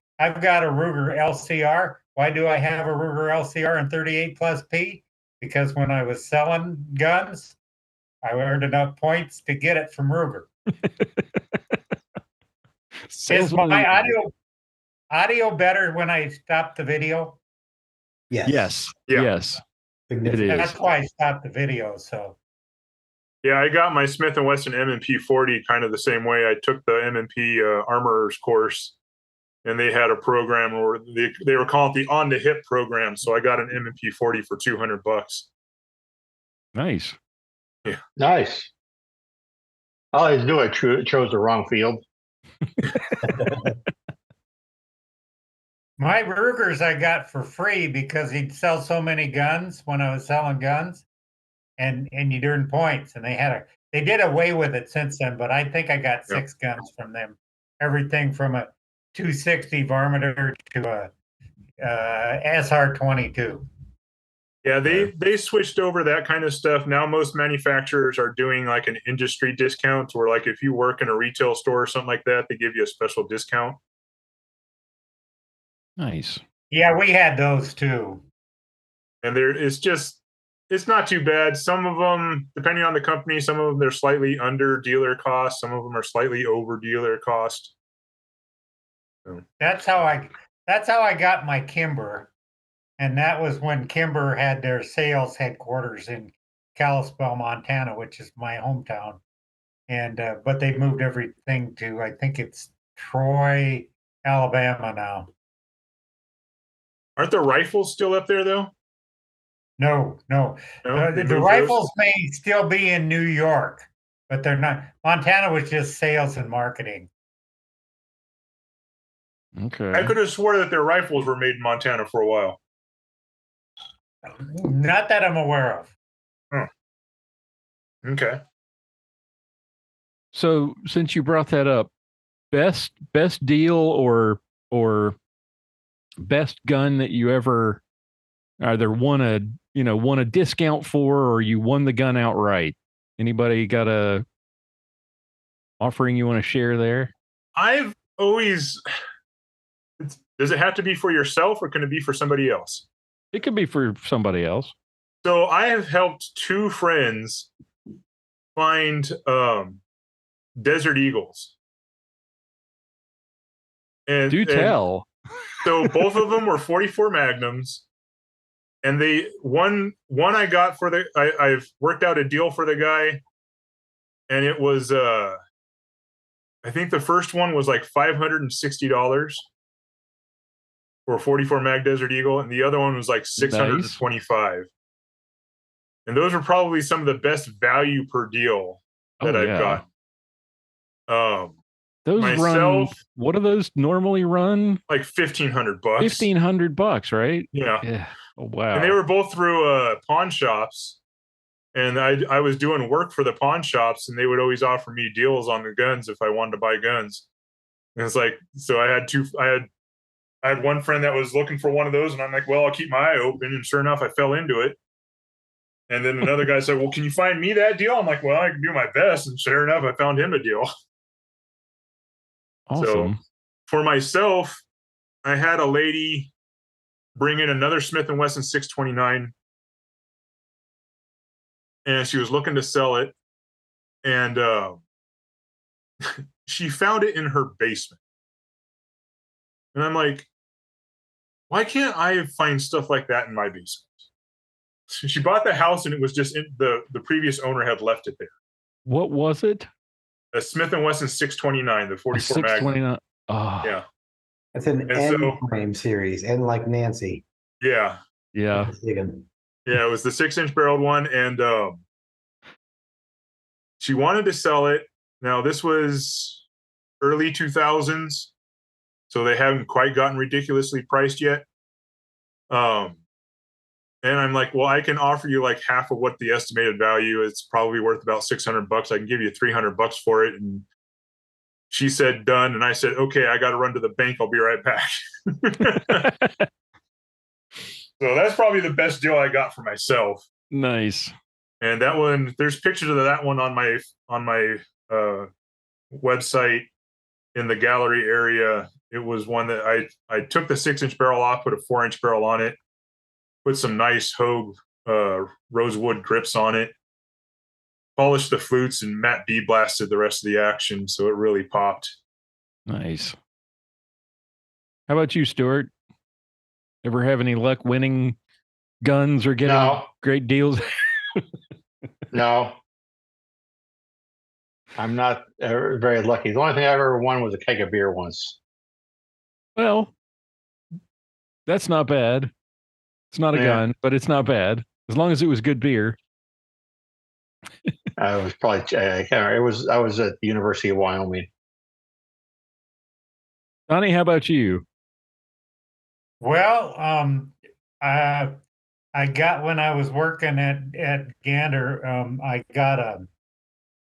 a Ruger LCR. Why do I have a Ruger LCR in 38+P? Because when I was selling guns, I earned enough points to get it from Ruger. Is my audio better when I stop the video? Yes. Yeah. Yes. It is. That's why I stopped the video. So Yeah, I got my Smith & Wesson M&P 40 kind of the same way. I took the M&P armorer's course, and they had a program where they were calling it the on the hip program. So I got an M&P 40 for $200. Nice. Yeah, Nice. All I knew I chose the wrong field. my Rugers I got for free because he'd sell so many guns when I was selling guns, and you'd earn points. And they did away with it since then, but I think I got 6 guns from them. Everything from a 260 Varminter to a SR-22. Yeah, they switched over that kind of stuff. Now most manufacturers are doing like an industry discount, where like if you work in a retail store or something like that, they give you a special discount. Nice. Yeah, we had those too. And it's not too bad. Some of them, depending on the company, some of them they're slightly under dealer cost. Some of them are slightly over dealer cost. So. That's how I got my Kimber. And that was when Kimber had their sales headquarters in Kalispell, Montana, which is my hometown. And but they moved everything to, I think it's Troy, Alabama now. Aren't the rifles still up there though? No. The rifles may still be in New York, but they're not. Montana was just sales and marketing. Okay. I could have swore that their rifles were made in Montana for a while. Not that I'm aware of. Okay. So since you brought that up, best deal or best gun that you ever either won a discount for, or you won the gun outright? Anybody got a offering you want to share there? I've always. Does it have to be for yourself, or can it be for somebody else? It could be for somebody else. So I have helped 2 friends find Desert Eagles. And do tell. So both of them were 44 Magnums, and one I got for I've worked out a deal for the guy, and it was I think the first one was like $560 for a 44 mag Desert Eagle, and the other one was like $625. Nice. And those are probably some of the best value per deal that I've got. Those run. What do those normally run? Like $1,500. $1,500, right? Yeah. Oh, wow. And they were both through pawn shops, and I was doing work for the pawn shops, and they would always offer me deals on the guns if I wanted to buy guns. And it's like, so I had one friend that was looking for one of those, and I'm like, well, I'll keep my eye open. And sure enough, I fell into it. And then another guy said, well, can you find me that deal? I'm like, well, I can do my best. And sure enough, I found him a deal. Awesome. So for myself, I had a lady bring in another Smith & Wesson 629, and she was looking to sell it. And she found it in her basement. And I'm like, why can't I find stuff like that in my basement? She bought the house, and it was just the previous owner had left it there. What was it? A Smith & Wesson 629, the 44 Magnum. Oh. Yeah. That's an N frame series, N like Nancy. Yeah. Yeah. Yeah, it was the 6-inch barreled one, and she wanted to sell it. Now, this was early 2000s, so they haven't quite gotten ridiculously priced yet. And I'm like, well, I can offer you like half of what the estimated value is. It's probably worth about $600. I can give you $300 for it. And she said, done. And I said, okay, I got to run to the bank. I'll be right back. So that's probably the best deal I got for myself. Nice. And that one, there's pictures of that one on my website in the gallery area. It was one that I took the 6-inch barrel off, put a 4-inch barrel on it, put some nice Hogue rosewood grips on it, polished the flutes, and Matt B blasted the rest of the action, so it really popped. Nice. How about you, Stuart? Ever have any luck winning guns or getting No. great deals? No. I'm not very lucky. The only thing I ever won was a keg of beer once. Well, that's not bad. It's not a gun, but it's not bad as long as it was good beer. I was probably I can't remember. I was at the University of Wyoming. Donny, how about you? Well, I got when I was working at Gander, I got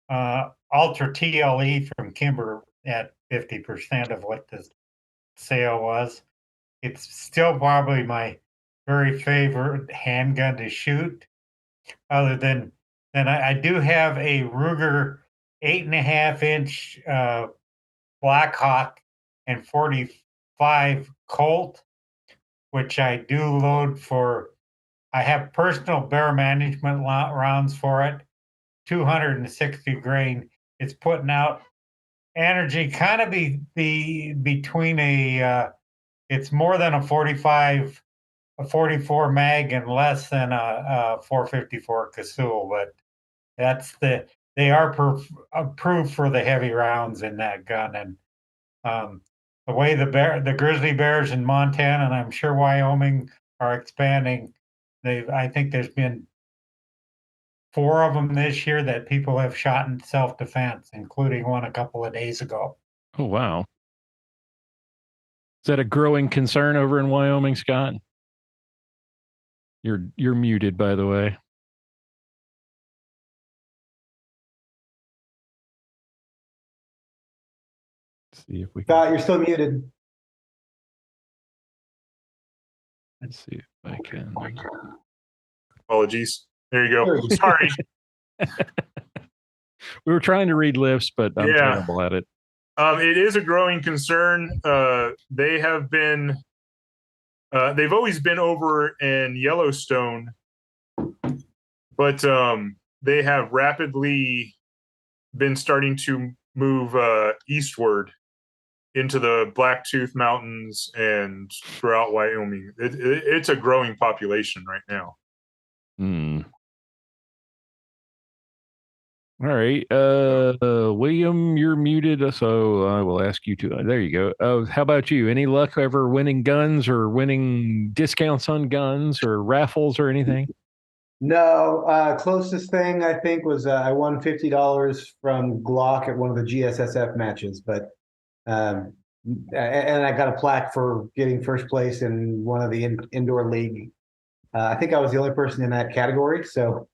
a Ultra TLE from Kimber at 50% of what the sale was. It's still probably my very favorite handgun to shoot. Other than I do have a Ruger 8.5-inch Blackhawk and 45 Colt, which I do load for. I have personal bear management rounds for it, 260 grain. It's putting out energy kind of between it's more than a 45, a 44 mag and less than a 454 Casull, but they are approved for the heavy rounds in that gun. And the way the grizzly bears in Montana, and I'm sure Wyoming, are expanding, I think there's been 4 of them this year that people have shot in self-defense, including one a couple of days ago. Oh, wow. Is that a growing concern over in Wyoming, Scott? You're muted, by the way. Let's see if we can. Scott, you're still muted. Let's see if I can. Apologies. There you go. Sorry. We were trying to read lips, but I'm terrible at it. It is a growing concern. They have been, they've always been over in Yellowstone, but they have rapidly been starting to move eastward into the Blacktooth Mountains and throughout Wyoming. It's a growing population right now. Hmm. All right. William, you're muted, so I will ask you to. There you go. How about you? Any luck ever winning guns or winning discounts on guns or raffles or anything? No, closest thing I think was I won $50 from Glock at one of the GSSF matches, but and I got a plaque for getting first place in one of the indoor league. I think I was the only person in that category, so.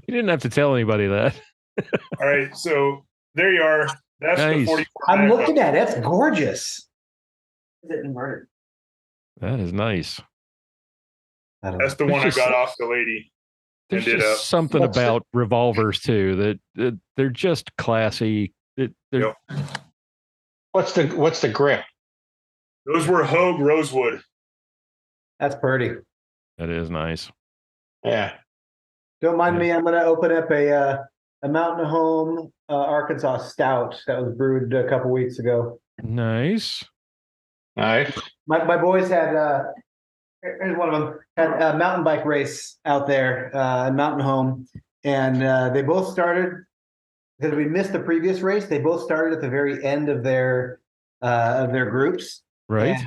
You didn't have to tell anybody that. All right, so there you are. That's nice. the 44. I'm looking at it. That's gorgeous. That is nice. That's the one I got off the lady. There's just something about revolvers too that they're just classy. What's the grip? Those were Hogue Rosewood. That's pretty. That is nice. Yeah. Don't mind me. I'm going to open up a Mountain Home Arkansas Stout that was brewed a couple weeks ago. Nice. Nice. My boys had here's one of them had a mountain bike race out there in Mountain Home, and they both started because we missed the previous race. They both started at the very end of their groups. Right.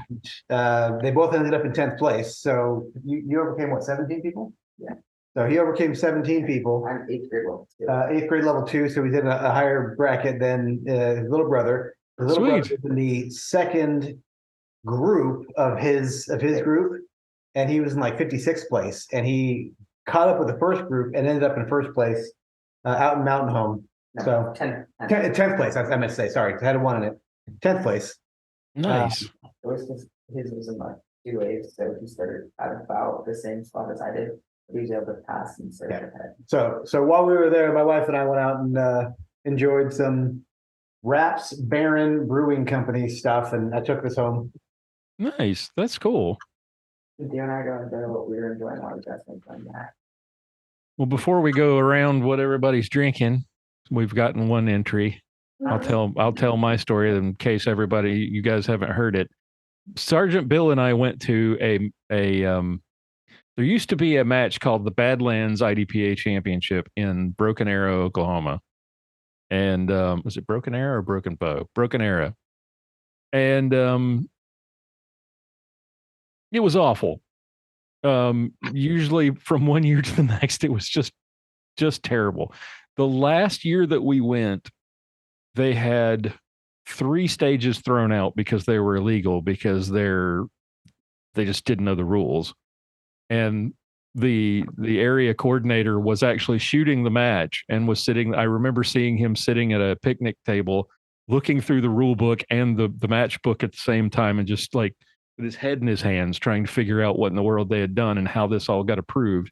And, they both ended up in 10th place. So you overcame what, 17 people? Yeah. So he overcame 17 people. I'm 8th grade level 2. 8th grade level 2. So we did a higher bracket than his little brother. His little brother was in the second group of his group, and he was in like 56th place. And he caught up with the first group and ended up in first place out in Mountain Home. No, so 10th place. I meant to say, sorry, I had 1 in it. 10th place. Nice. His was in like 2 waves, so he started at about the same spot as I did. He was able to pass and start ahead. So while we were there, my wife and I went out and enjoyed some Raps Baron Brewing Company stuff, and I took this home. Nice. That's cool. You and I go into what we were enjoying while we guys been playing that. Well, before we go around what everybody's drinking, we've gotten one entry. I'll tell my story in case you guys haven't heard it. Sergeant Bill and I went to there used to be a match called the Badlands IDPA Championship in Broken Arrow, Oklahoma. And was it Broken Arrow or Broken Bow? Broken Arrow. And it was awful. Usually from one year to the next, it was just terrible. The last year that we went, they had 3 stages thrown out because they were illegal, because they just didn't know the rules. And the area coordinator was actually shooting the match and was sitting. I remember seeing him sitting at a picnic table, looking through the rule book and the match book at the same time, and just like with his head in his hands, trying to figure out what in the world they had done and how this all got approved.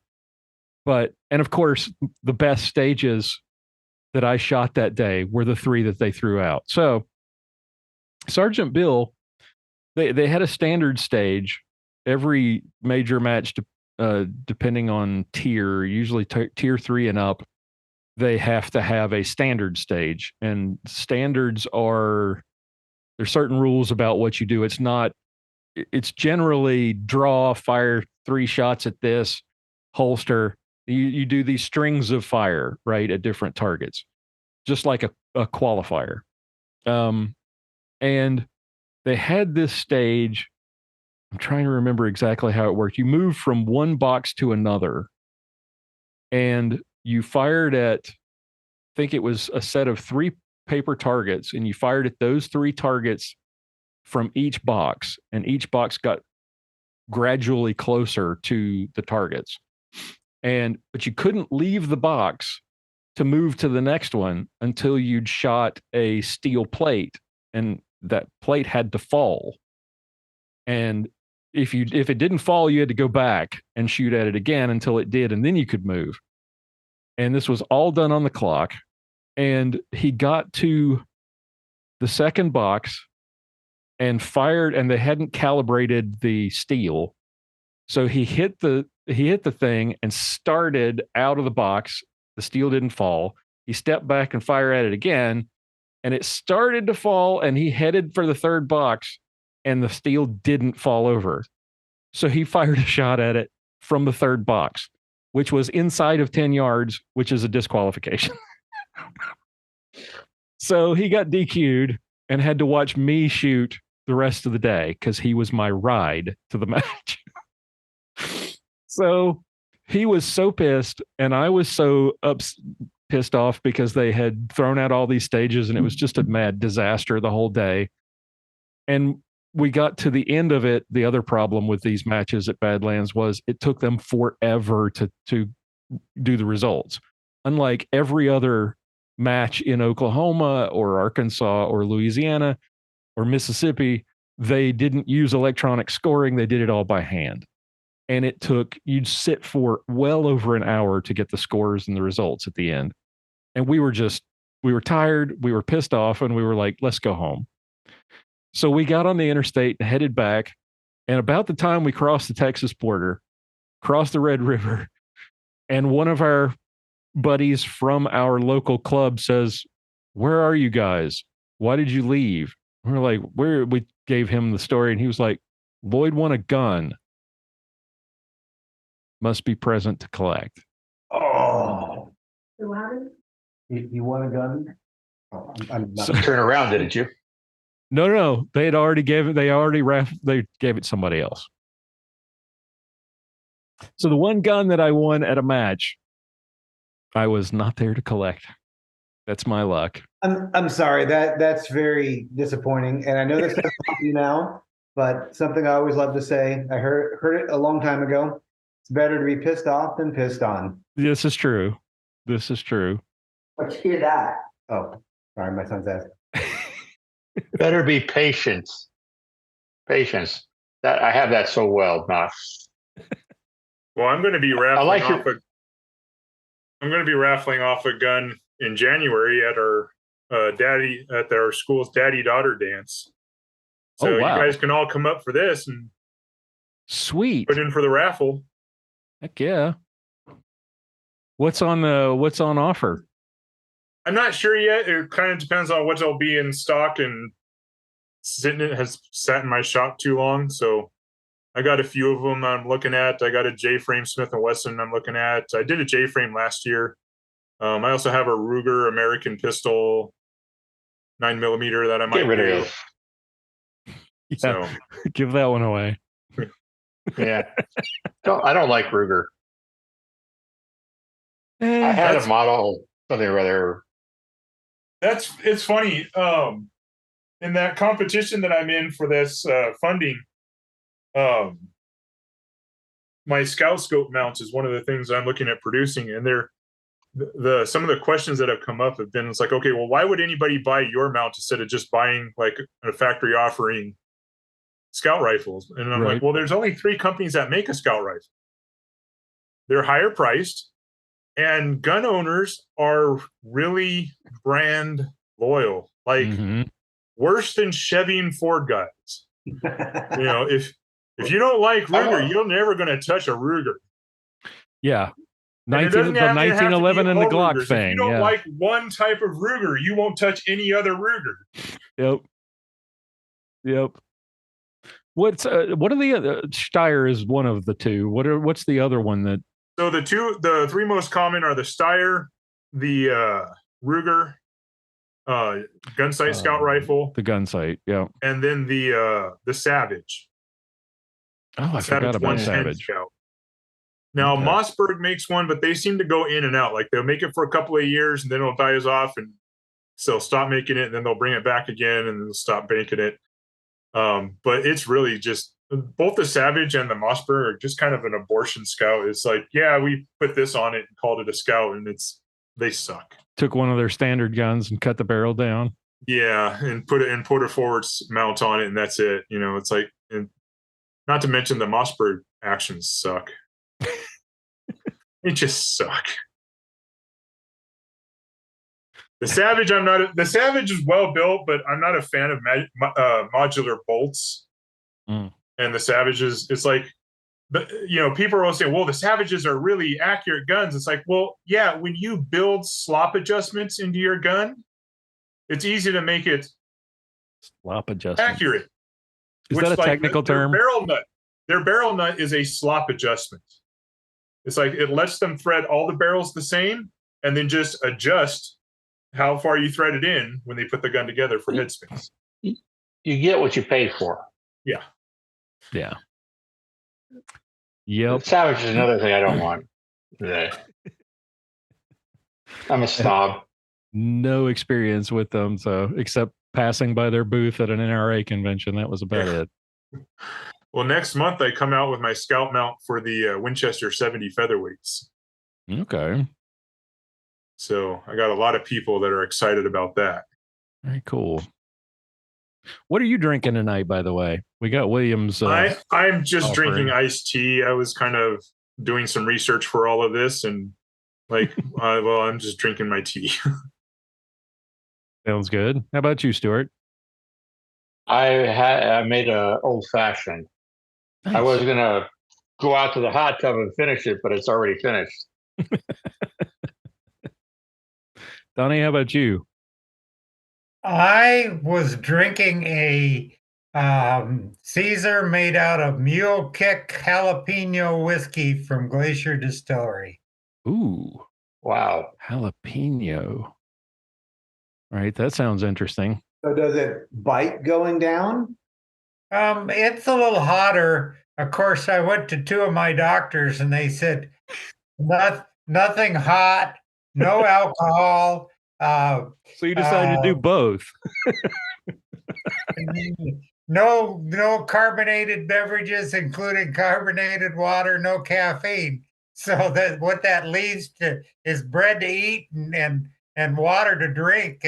And of course, the best stages that I shot that day were the 3 that they threw out. So Sergeant Bill, they had a standard stage. Every major match, depending on tier, usually tier 3 and up, they have to have a standard stage. And standards there's certain rules about what you do. It's generally draw, fire 3 shots at this, holster. You do these strings of fire, right, at different targets, just like a qualifier. And they had this stage. I'm trying to remember exactly how it worked. You moved from one box to another, and you fired at, I think it was a set of 3 paper targets, and you fired at those 3 targets from each box, and each box got gradually closer to the targets. But you couldn't leave the box to move to the next one until you'd shot a steel plate, and that plate had to fall. And if it didn't fall, you had to go back and shoot at it again until it did, and then you could move. And this was all done on the clock. And he got to the second box and fired, and they hadn't calibrated the steel. So he hit the thing and started out of the box. The steel didn't fall. He stepped back and fired at it again, and it started to fall, and he headed for the third box, and the steel didn't fall over. So he fired a shot at it from the third box, which was inside of 10 yards, which is a disqualification. So he got DQ'd and had to watch me shoot the rest of the day because he was my ride to the match. So he was so pissed, and I was so pissed off because they had thrown out all these stages, and it was just a mad disaster the whole day. And we got to the end of it. The other problem with these matches at Badlands was it took them forever to do the results. Unlike every other match in Oklahoma or Arkansas or Louisiana or Mississippi, they didn't use electronic scoring. They did it all by hand. And you'd sit for well over an hour to get the scores and the results at the end. And we were tired, we were pissed off, and we were like, let's go home. So we got on the interstate and headed back. And about the time we crossed the Texas border, crossed the Red River, and one of our buddies from our local club says, "Where are you guys? Why did you leave?" And we're like, we gave him the story, and he was like, "Lloyd won a gun. Must be present to collect." Oh. You won a gun? Oh, I'm not. So turn around, didn't you? No. They had already gave it. They gave it somebody else. So the one gun that I won at a match, I was not there to collect. That's my luck. I'm sorry. That's very disappointing. And I know this doesn't help you now, but something I always love to say. I heard it a long time ago. It's better to be pissed off than pissed on. This is true. Let's hear that. Oh, sorry, my son's asking. Better be patience. Patience. That I have that so well, not. Well, I'm going to be raffling off a gun in January at our school's daddy-daughter dance. So wow. You guys can all come up for this and sweet put in for the raffle. Heck yeah. What's on offer? I'm not sure yet. It kind of depends on what will be in stock and has sat in my shop too long. So I got a few of them I'm looking at. I got a J-frame Smith & Wesson I'm looking at. I did a J-frame last year. I also have a Ruger American pistol 9mm that I might Get rid do. of it. Yeah, So give that one away. Yeah. I don't like Ruger. I had a model, something or other. It's funny. In that competition that I'm in for this funding, my Scout Scope mounts is one of the things I'm looking at producing, and they're some of the questions that have come up have been, it's like, okay, well, why would anybody buy your mount instead of just buying like a factory offering Scout rifles? And I'm like, well, there's only 3 companies that make a Scout rifle. They're higher priced, and gun owners are really brand loyal, like worse than Chevy and Ford guys. If you don't like Ruger, you're never going to touch a Ruger. Yeah. The 1911 and the Glock Rugers. thing. If you don't like one type of Ruger, you won't touch any other Ruger. Yep. What are the other? Steyr is one of the two. What's the other one that? So the 3 most common are the Steyr, the Ruger, Gunsight Scout rifle, the Gunsight, yeah, and then the Savage. Oh, I forgot about Savage. Scout. Now Mossberg makes one, but they seem to go in and out. Like they'll make it for a couple of years, and then it'll die off, and so they'll stop making it, and then they'll bring it back again, and they'll stop making it. But it's really just both the Savage and the Mossberg are just kind of an abortion Scout. It's like, yeah, we put this on it and called it a Scout, and they suck. Took one of their standard guns and cut the barrel down. Yeah, and put a forward mount on it, and that's it. It's like, and not to mention the Mossberg actions suck. They just suck. The Savage, the Savage is well built, but I'm not a fan of modular bolts. And the Savages, it's like, people are saying, well, the Savages are really accurate guns. It's like, well, yeah, when you build slop adjustments into your gun, it's easy to make it slop adjustment accurate. Is that a technical term? Their barrel nut is a slop adjustment. It's like it lets them thread all the barrels the same, and then just adjust how far you thread it in when they put the gun together for head spins. You get what you pay for. Yeah. Yeah. Yep. Savage is another thing I don't want. I'm a snob. No experience with them, so except passing by their booth at an NRA convention, that was about it. Well, next month I come out with my Scout mount for the Winchester 70 featherweights. Okay. So I got a lot of people that are excited about that. Very cool. What are you drinking tonight, by the way? We got Williams. I'm just drinking iced tea. I was kind of doing some research for all of this, and I'm just drinking my tea. Sounds good. How about you, Stuart? I made a old fashioned. Nice. I was gonna go out to the hot tub and finish it, but it's already finished. Donny, how about you? I was drinking a Caesar made out of Mule Kick jalapeno whiskey from Glacier Distillery. Ooh. Wow. Jalapeno. All right, that sounds interesting. So does it bite going down? It's a little hotter. Of course, I went to 2 of my doctors and they said, nothing hot, no alcohol. So you decided to do both. No carbonated beverages, including carbonated water, no caffeine. So that what that leads to is bread to eat and water to drink.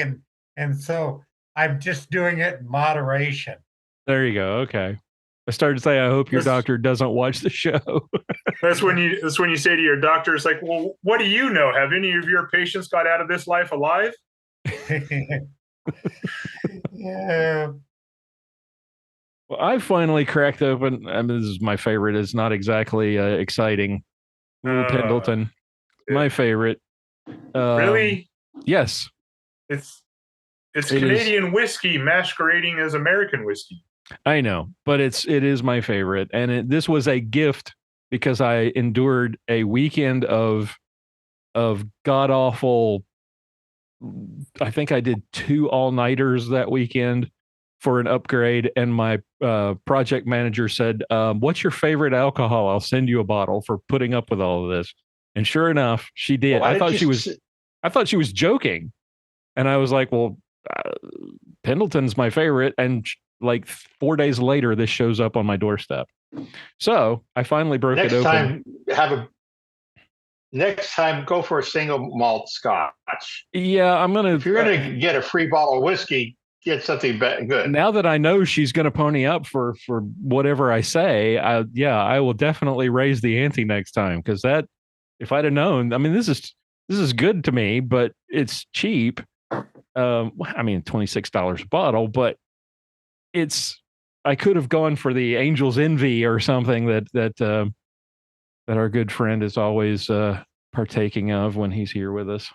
And so I'm just doing it in moderation. There you go. Okay. I started to say, I hope your doctor doesn't watch the show. That's when you say to your doctor, it's like, well, what do you know? Have any of your patients got out of this life alive? Yeah. Well, I finally cracked open. I mean, this is my favorite. It's not exactly exciting. Pendleton, my favorite. Really? Yes. It's Canadian whiskey masquerading as American whiskey. I know, but it is my favorite, and this was a gift because I endured a weekend of god awful. I think I did 2 all-nighters that weekend for an upgrade, and my project manager said, "What's your favorite alcohol? I'll send you a bottle for putting up with all of this." And sure enough, she did. Well, I thought she was joking, and I was like, "Well, Pendleton's my favorite." And like 4 days later, this shows up on my doorstep. So I finally broke it open. Next time, go for a single malt Scotch. Yeah, If you're gonna get a free bottle of whiskey, get something good. Now that I know she's going to pony up for whatever I say, I will definitely raise the ante next time, because that, if I'd have known, I mean, this is good to me, but it's cheap. I mean, $26 a bottle, but I could have gone for the Angel's Envy or something that our good friend is always partaking of when he's here with us.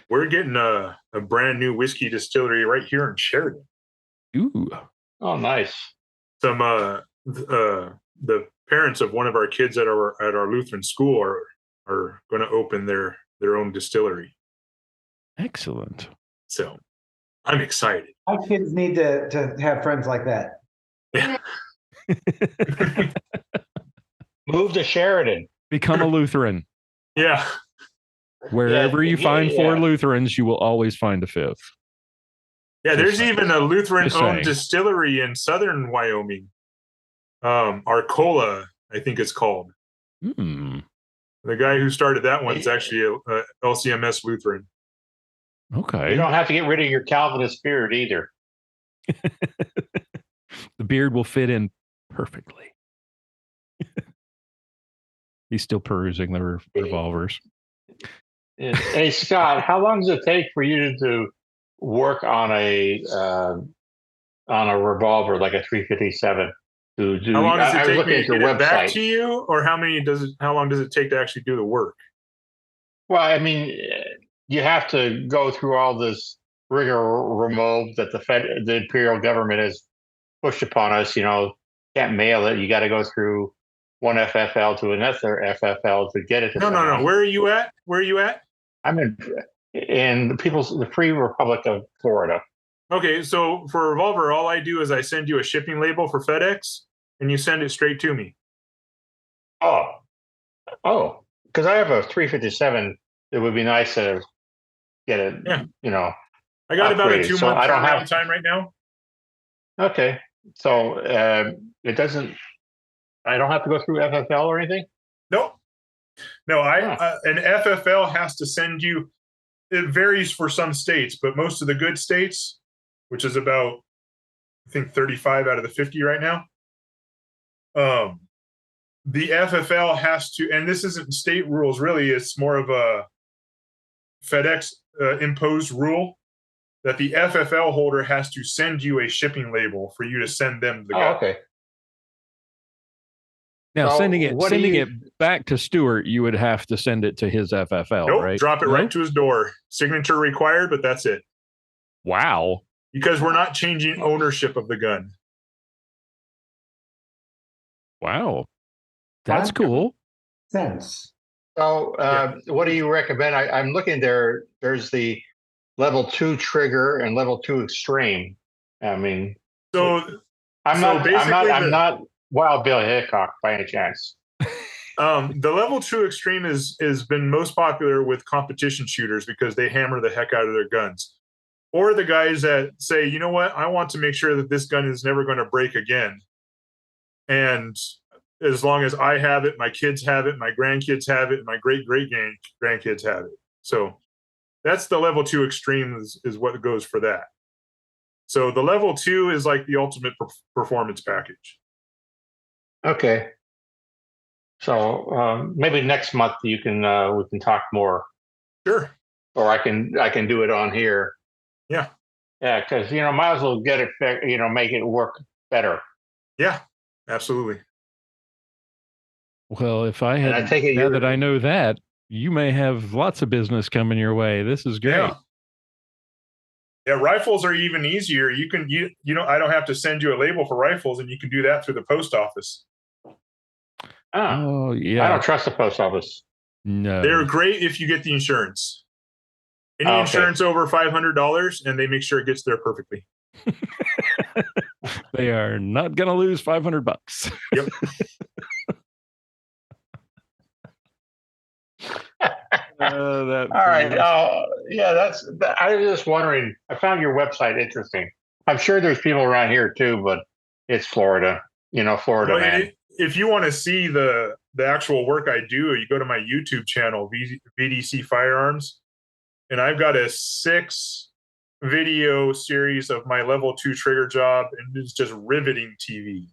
We're getting a brand new whiskey distillery right here in Sheridan. Ooh. Oh, nice. Some the parents of one of our kids at our Lutheran school are going to open their own distillery. Excellent. So I'm excited. My kids need to have friends like that. Yeah. Move to Sheridan. Become a Lutheran. Yeah. Wherever you find 4 Lutherans, you will always find a 5th. Yeah, there's even a Lutheran-owned distillery in southern Wyoming. Arcola, I think it's called. Mm. The guy who started that one is actually a LCMS Lutheran. Okay. You don't have to get rid of your Calvinist beard either. The beard will fit in perfectly. He's still perusing the revolvers. Hey, Scott, how long does it take for you to work on a revolver like a 357? How long does it take me to get it back website. to you, or how long does it take to actually do the work? Well, I mean, you have to go through all this rigmarole that the imperial government has pushed upon us. You know, can't mail it. You got to go through one FFL to another FFL to get it to No. Where are you at? I'm in the Free Republic of Florida. Okay, so for a revolver, all I do is I send you a shipping label for FedEx, and you send it straight to me. Oh, because I have a 357. It would be nice to get it. Yeah. You know, I got about a 2-month turnaround time right now. Okay, so it doesn't. I don't have to go through FFL or anything? No. An FFL has to send you, it varies for some states, but most of the good states, which is about, I think, 35 out of the 50 right now, the FFL has to, and this isn't state rules really, it's more of a FedEx imposed rule, that the FFL holder has to send you a shipping label for you to send them the gun. Okay. Now, So sending it back to Stuart, you would have to send it to his FFL, Nope, right? drop it right to his door. Signature required, but that's it. Wow. Because we're not changing ownership of the gun. Wow. That's cool. Sense. So, what do you recommend? I'm looking there. There's the level 2 trigger and level 2 extreme. I mean, I'm not Wild Bill Hickok by any chance. The level 2 extreme has been most popular with competition shooters because they hammer the heck out of their guns, or the guys that say, you know what, I want to make sure that this gun is never going to break again, and as long as I have it, my kids have it, my grandkids have it, and my great grandkids have it. So that's the level 2 extreme is what goes for that. So the level 2 is like the ultimate performance package. Okay. So maybe next month we can talk more. Sure. Or I can do it on here. Yeah. Yeah, because might as well get it, make it work better. Yeah, absolutely. Well, if I had, now that I know that, you may have lots of business coming your way. This is great. Yeah. Yeah, rifles are even easier. You know, I don't have to send you a label for rifles, and you can do that through the post office. Oh, yeah. I don't trust the post office. No. They're great if you get the insurance. Any insurance over $500, and they make sure it gets there perfectly. They are not going to lose $500. Yep. All right. I was just wondering. I found your website interesting. I'm sure there's people around here too, but it's Florida. You know, Florida man. If you want to see the actual work I do, you go to my YouTube channel, VDC Firearms, and I've got a 6-video series of my level 2 trigger job, and it's just riveting TV.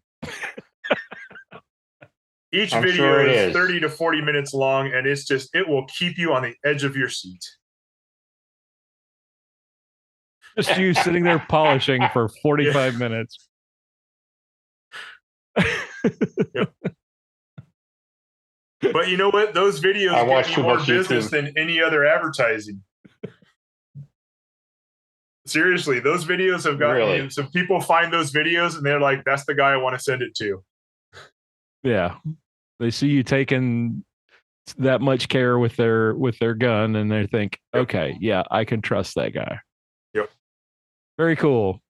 Each video is 30 to 40 minutes long, and it will keep you on the edge of your seat. Just you sitting there polishing for 45 minutes. Yep. But you know what? Those videos get me more business than any other advertising. Seriously, those videos have gotten me. So people find those videos and they're like, that's the guy I want to send it to. Yeah. They see you taking that much care with their gun, and they think, okay, yeah, I can trust that guy. Yep. Very cool.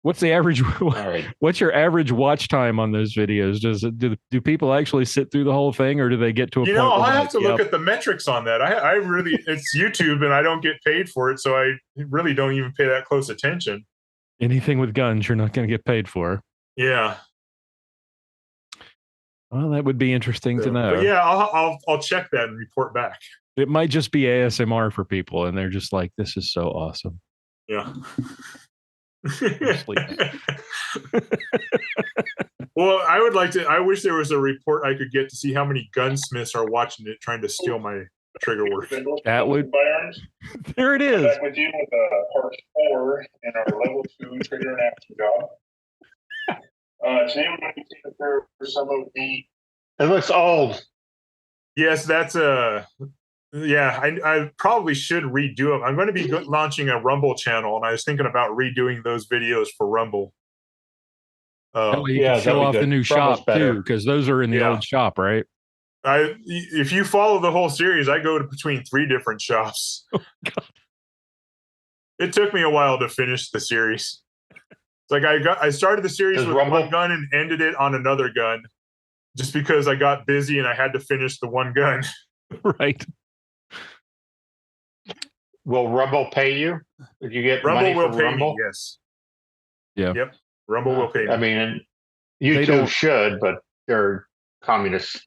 What's the average? Right. What's your average watch time on those videos? Do people actually sit through the whole thing, or do they get to a point? I'll have to look at the metrics on that. I really, it's YouTube, and I don't get paid for it, so I really don't even pay that close attention. Anything with guns, you're not going to get paid for. Yeah. Well, that would be interesting to know. But yeah, I'll check that and report back. It might just be ASMR for people, and they're just like, "This is so awesome." Yeah. Well, I wish there was a report I could get to see how many gunsmiths are watching it trying to steal my trigger work. That would. There it is. We're dealing with part 4 in our level 2 trigger and action job. Today we're going to be taking care for some of the. It looks old. Yes, that's I probably should redo them. I'm going to be launching a Rumble channel, and I was thinking about redoing those videos for Rumble. You can show off the new shop too, because those are in the old shop, right? If you follow the whole series, I go to between 3 different shops. Oh, God. It took me a while to finish the series. It's like I started the series with one gun and ended it on another gun, just because I got busy and I had to finish the one gun. Right. Will Rumble pay you? Did you get Rumble money will from pay Rumble? me, yes. Yeah. Yep. Rumble will pay me. I mean, YouTube should, but they're communists.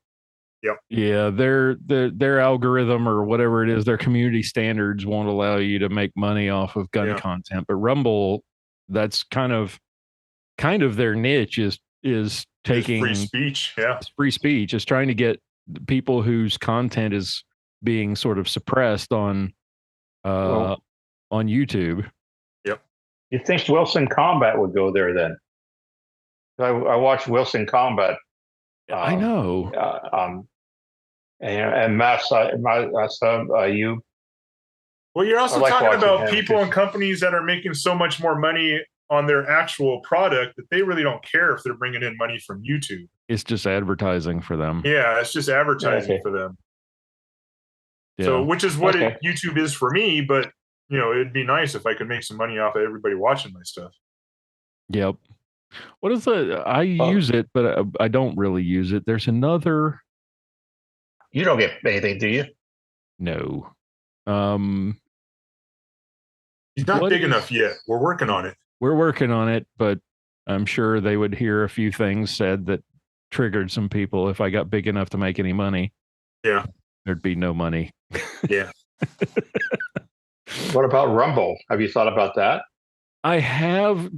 Yep. Yeah, their algorithm or whatever it is, their community standards won't allow you to make money off of gun content. But Rumble, that's kind of their niche is taking free speech. Yeah. Free speech is trying to get people whose content is being sort of suppressed on YouTube. Yep. You think Wilson Combat would go there then? I watched Wilson Combat. I know. And Massa, you. Well, you're also talking about people and companies that are making so much more money on their actual product that they really don't care if they're bringing in money from YouTube. It's just advertising for them. Yeah, it's just advertising for them. Yeah. So, which is what YouTube is for me, but it'd be nice if I could make some money off of everybody watching my stuff. Yep. What is I use it, but I don't really use it. There's another. You don't get anything, do you? No. He's not big enough yet. We're working on it. We're working on it, but I'm sure they would hear a few things said that triggered some people. If I got big enough to make any money, there'd be no money. Yeah. What about Rumble? Have you thought about that? I have.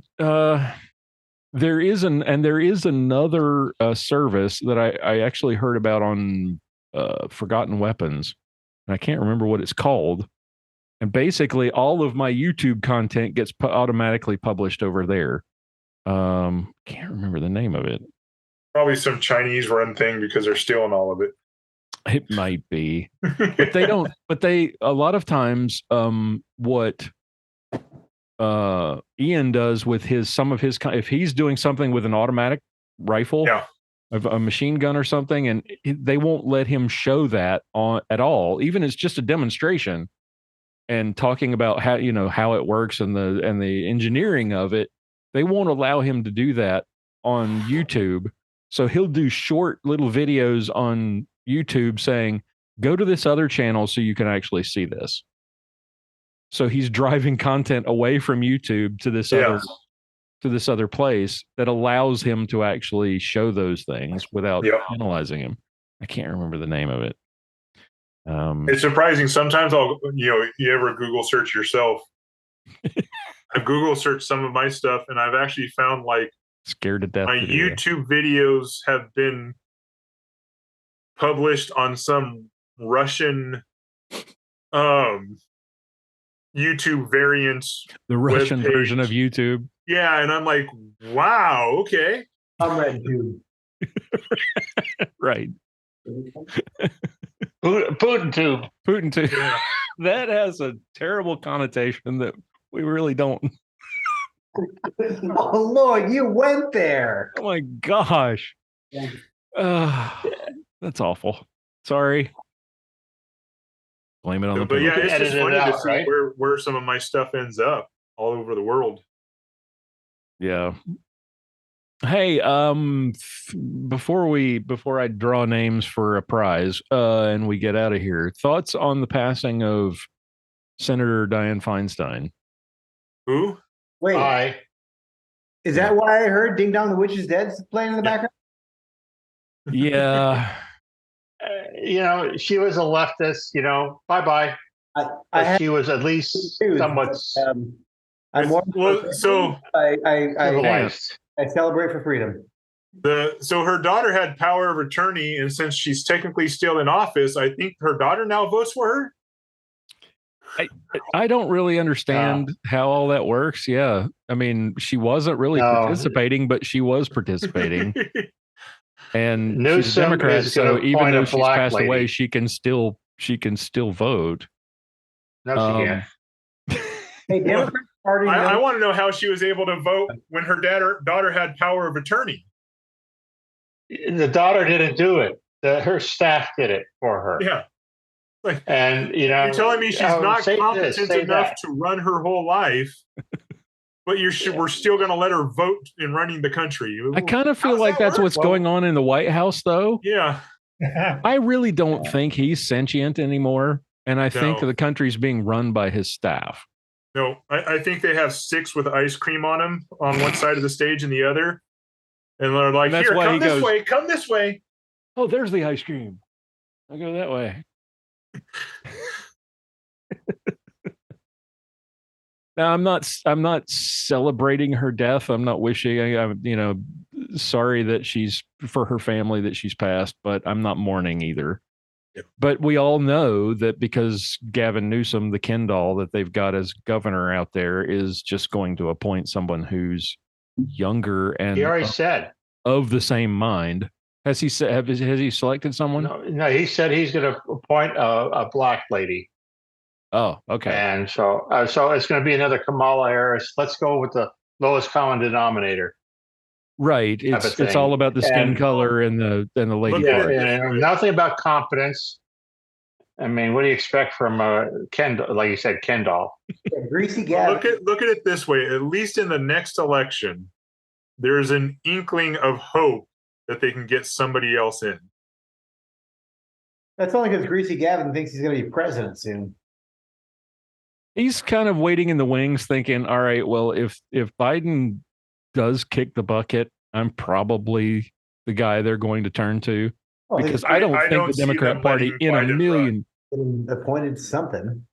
There is another service that I actually heard about on Forgotten Weapons, and I can't remember what it's called. And basically, all of my YouTube content gets automatically published over there. Can't remember the name of it. Probably some Chinese run thing because they're stealing all of it. It might be, but they don't. But a lot of times, what Ian does with some of his, if he's doing something with an automatic rifle, a machine gun or something, and they won't let him show that at all, even it's just a demonstration and talking about how it works and the engineering of it. They won't allow him to do that on YouTube. So he'll do short little videos on YouTube saying, go to this other channel so you can actually see this. So he's driving content away from YouTube to this other place that allows him to actually show those things without penalizing him. I can't remember the name of it. It's surprising. Sometimes you ever Google search yourself? I've Google searched some of my stuff, and I've actually found scared to death. My YouTube videos have been published on some Russian YouTube variant. The Russian version of YouTube. Yeah, and I'm like, wow, okay. Comrade Tube. Right. Putin tube. Putin tube. Yeah. That has a terrible connotation that we really don't. Oh Lord, you went there. Oh my gosh. That's awful. Sorry. Blame it on the But yeah, it's just funny to see right? where some of my stuff ends up all over the world. Yeah. Hey, before I draw names for a prize, and we get out of here, thoughts on the passing of Senator Diane Feinstein? Who? Wait. Is that why I heard Ding Dong the Witch is Dead playing in the background? Yeah. She was a leftist, bye-bye. She was at least somewhat I'm more so I celebrate for freedom. So her daughter had power of attorney, and since she's technically still in office, I think her daughter now votes for her. I don't really understand how all that works. Yeah. I mean, she wasn't really participating, but she was participating. And Newsom she's a Democrat, so even though she's passed away, she can still vote. No, she can't. Hey, Democrat Party. I want to know how she was able to vote when her daughter had power of attorney. The daughter didn't do it. Her staff did it for her. Yeah. And you're telling me she's not competent enough to run her whole life, but we're still going to let her vote in running the country. I kind of feel like that's what's going on in the White House, though. Yeah. I really don't think he's sentient anymore, and I think the country's being run by his staff. No, I think they have sticks with ice cream on them on one side of the stage and the other, and they're like, "Here, come this way, come this way." Oh, there's the ice cream. I'll go that way. Now, I'm not celebrating her death. I'm not wishing. I'm sorry that she's for her family that she's passed, but I'm not mourning either. Yep. But we all know that because Gavin Newsom, the Ken doll that they've got as governor out there, is just going to appoint someone who's younger and he already said of the same mind. Has he said? Has he selected someone? No, he said he's going to appoint a black lady. Oh, okay. And so it's going to be another Kamala Harris. Let's go with the lowest common denominator. Right. It's all about the skin color and the lady. Nothing about competence. I mean, what do you expect from Ken? Like you said, Ken doll. Greasy Gavin. Look at it this way. At least in the next election, there's an inkling of hope that they can get somebody else in. That's only because Greasy Gavin thinks he's going to be president soon. He's kind of waiting in the wings, thinking, "All right, well, if Biden does kick the bucket, I'm probably the guy they're going to turn to." Because I don't think the Democrat Party in a million appointed something.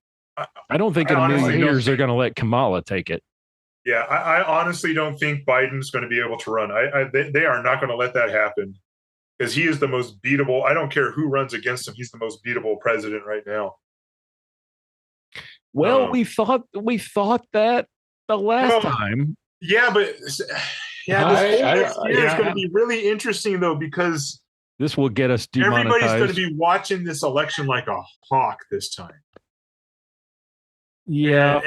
I don't think in a million years they're going to let Kamala take it. Yeah, I honestly don't think Biden's going to be able to run. They are not going to let that happen because he is the most beatable. I don't care who runs against him. He's the most beatable president right now. Well, we thought that the last time. Yeah, but this year is going to be really interesting though because this will get us demonetized. Everybody's going to be watching this election like a hawk this time. Yeah.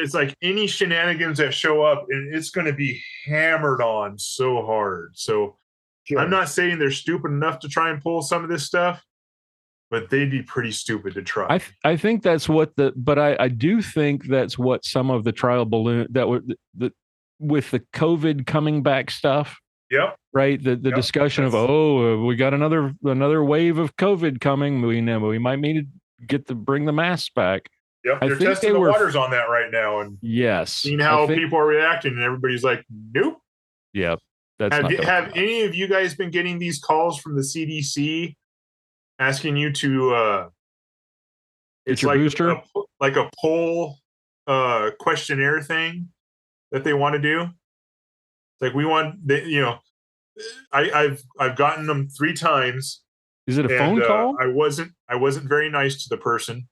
it's like any shenanigans that show up, and it's going to be hammered on so hard. So I'm not saying they're stupid enough to try and pull some of this stuff, but they'd be pretty stupid to try. I think that's what but I do think that's what some of the trial balloon that would with the COVID coming back stuff. Yep. Right. The discussion of, we got another wave of COVID coming. We know we might need to bring the masks back. Yep. They're testing the waters on that right now. And seeing how people are reacting, and everybody's like, nope. Yep. Have any of you guys been getting these calls from the CDC asking you to it's like booster? Like a poll questionnaire thing that they want to do? It's like we want I've gotten them 3 times. Is it a phone call? I wasn't very nice to the person.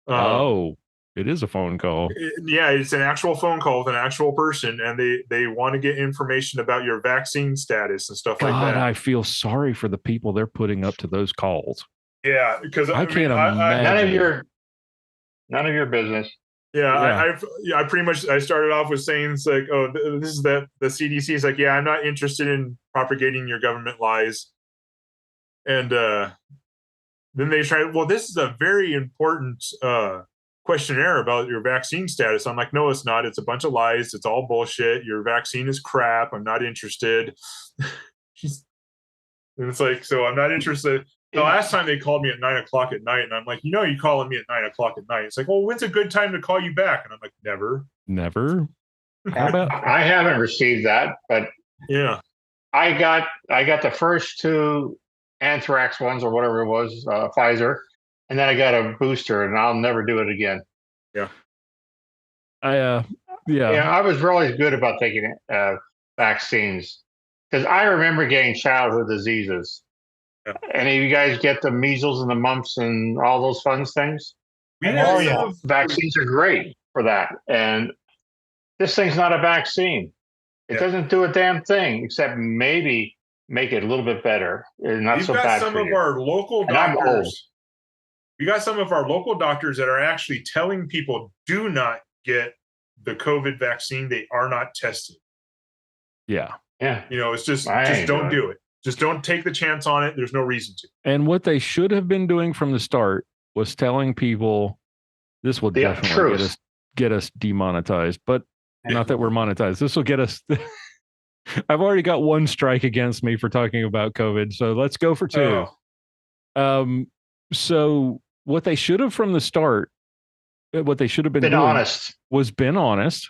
It is a phone call. It's an actual phone call with an actual person, and they want to get information about your vaccine status and stuff like that. I feel sorry for the people they're putting up to those calls. Yeah, because I can't imagine. None of your business. I pretty much I started off with saying it's like, this is the CDC. It's like, I'm not interested in propagating your government lies. And then they try, this is a very important questionnaire about your vaccine status. I'm like, no, it's not. It's a bunch of lies. It's all bullshit. Your vaccine is crap. I'm not interested. And it's like, so I'm not interested. The last time they called me at 9:00 at night, and I'm like, you're calling me at 9:00 at night. It's like, well, when's a good time to call you back? And I'm like, never. How about? I haven't received that, but yeah, I got the first 2 anthrax ones or whatever it was, Pfizer, and then I got a booster, and I'll never do it again. Yeah. I was really good about taking vaccines because I remember getting childhood diseases. Any of you guys get the measles and the mumps and all those fun things? Vaccines are great for that. And this thing's not a vaccine. It doesn't do a damn thing except maybe make it a little bit better. Not so bad for you. We got some of our local doctors that are actually telling people, do not get the COVID vaccine. They are not tested. Yeah. Yeah. It's just don't do it. Just don't take the chance on it. There's no reason to. And what they should have been doing from the start was telling people this will definitely get us demonetized. But not that we're monetized. This will get us. I've already got 1 strike against me for talking about COVID. So let's go for 2. So what they should have from the start, what they should have been doing honest. Was been honest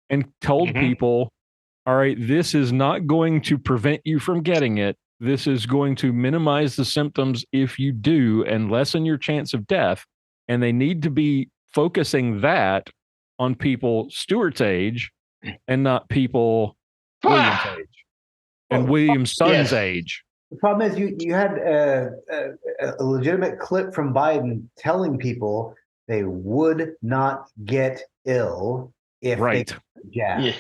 and told people, all right, this is not going to prevent you from getting it. This is going to minimize the symptoms if you do and lessen your chance of death. And they need to be focusing that on people Stuart's age and not people William's age and William's son's age. The problem is you had a legitimate clip from Biden telling people they would not get ill if they jab. Yeah.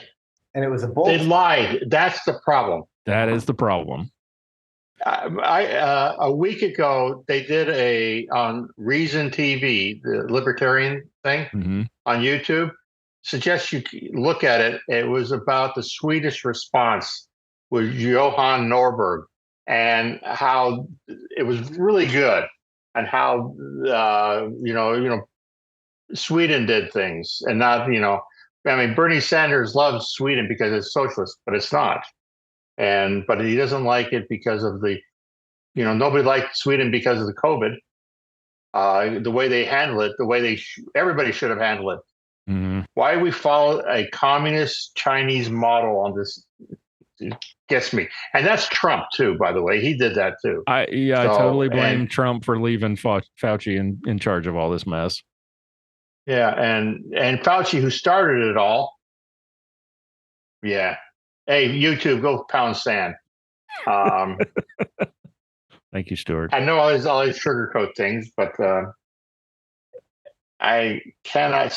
And it was a bullshit. They lied. That's the problem. That is the problem. A week ago, they did on Reason TV, the libertarian thing on YouTube. Suggest you look at it. It was about the Swedish response with Johan Norberg and how it was really good and how Sweden did things and not Bernie Sanders loves Sweden because it's socialist, but it's not. But he doesn't like it because of nobody liked Sweden because of the COVID. The way they handle it, the way everybody should have handled it. Mm-hmm. Why we follow a communist Chinese model on this gets me. And that's Trump too, by the way. He did that too. I totally blame Trump for leaving Fauci in charge of all this mess. Yeah, and Fauci, who started it all. Yeah. Hey, YouTube, go pound sand. Thank you, Stuart. I know all these sugarcoat things, but I cannot.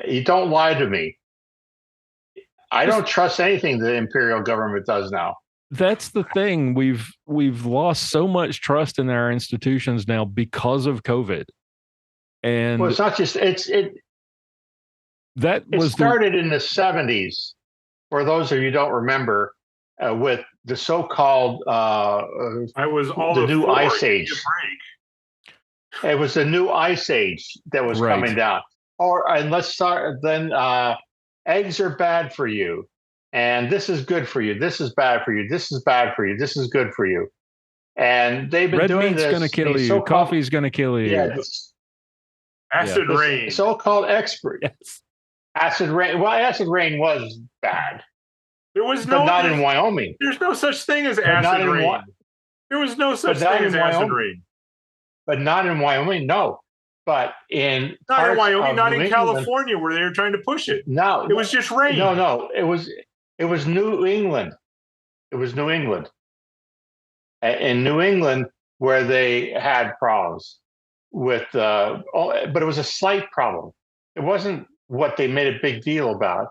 You don't lie to me. I don't trust anything the imperial government does now. That's the thing. We've lost so much trust in our institutions now because of COVID. And it's not just That It was started in the 70s. For those of you who don't remember, with the so-called I was all the of new 4. ice Give me a age. break. It was the new ice age that was Right. coming down. And let's start then. Eggs are bad for you, and this is good for you. This is bad for you. This is bad for you. This is good for you. And they've been red doing meat's this. going to kill these you. so-called- Coffee's going to kill you. Yeah, Acid this rain. so-called expert. Yes. Acid rain. Well, acid rain was bad, There was but no. not in Wyoming. There's no such thing as not acid in rain. There was no such not thing in as acid Wyoming. rain. But not in Wyoming. No, but in Not in parts Wyoming. of Not New in England- California where they were trying to push it. No, It was just rain. No, it was New England. It was New England. In New England, where they had problems with, but it was a slight problem. It wasn't what they made a big deal about,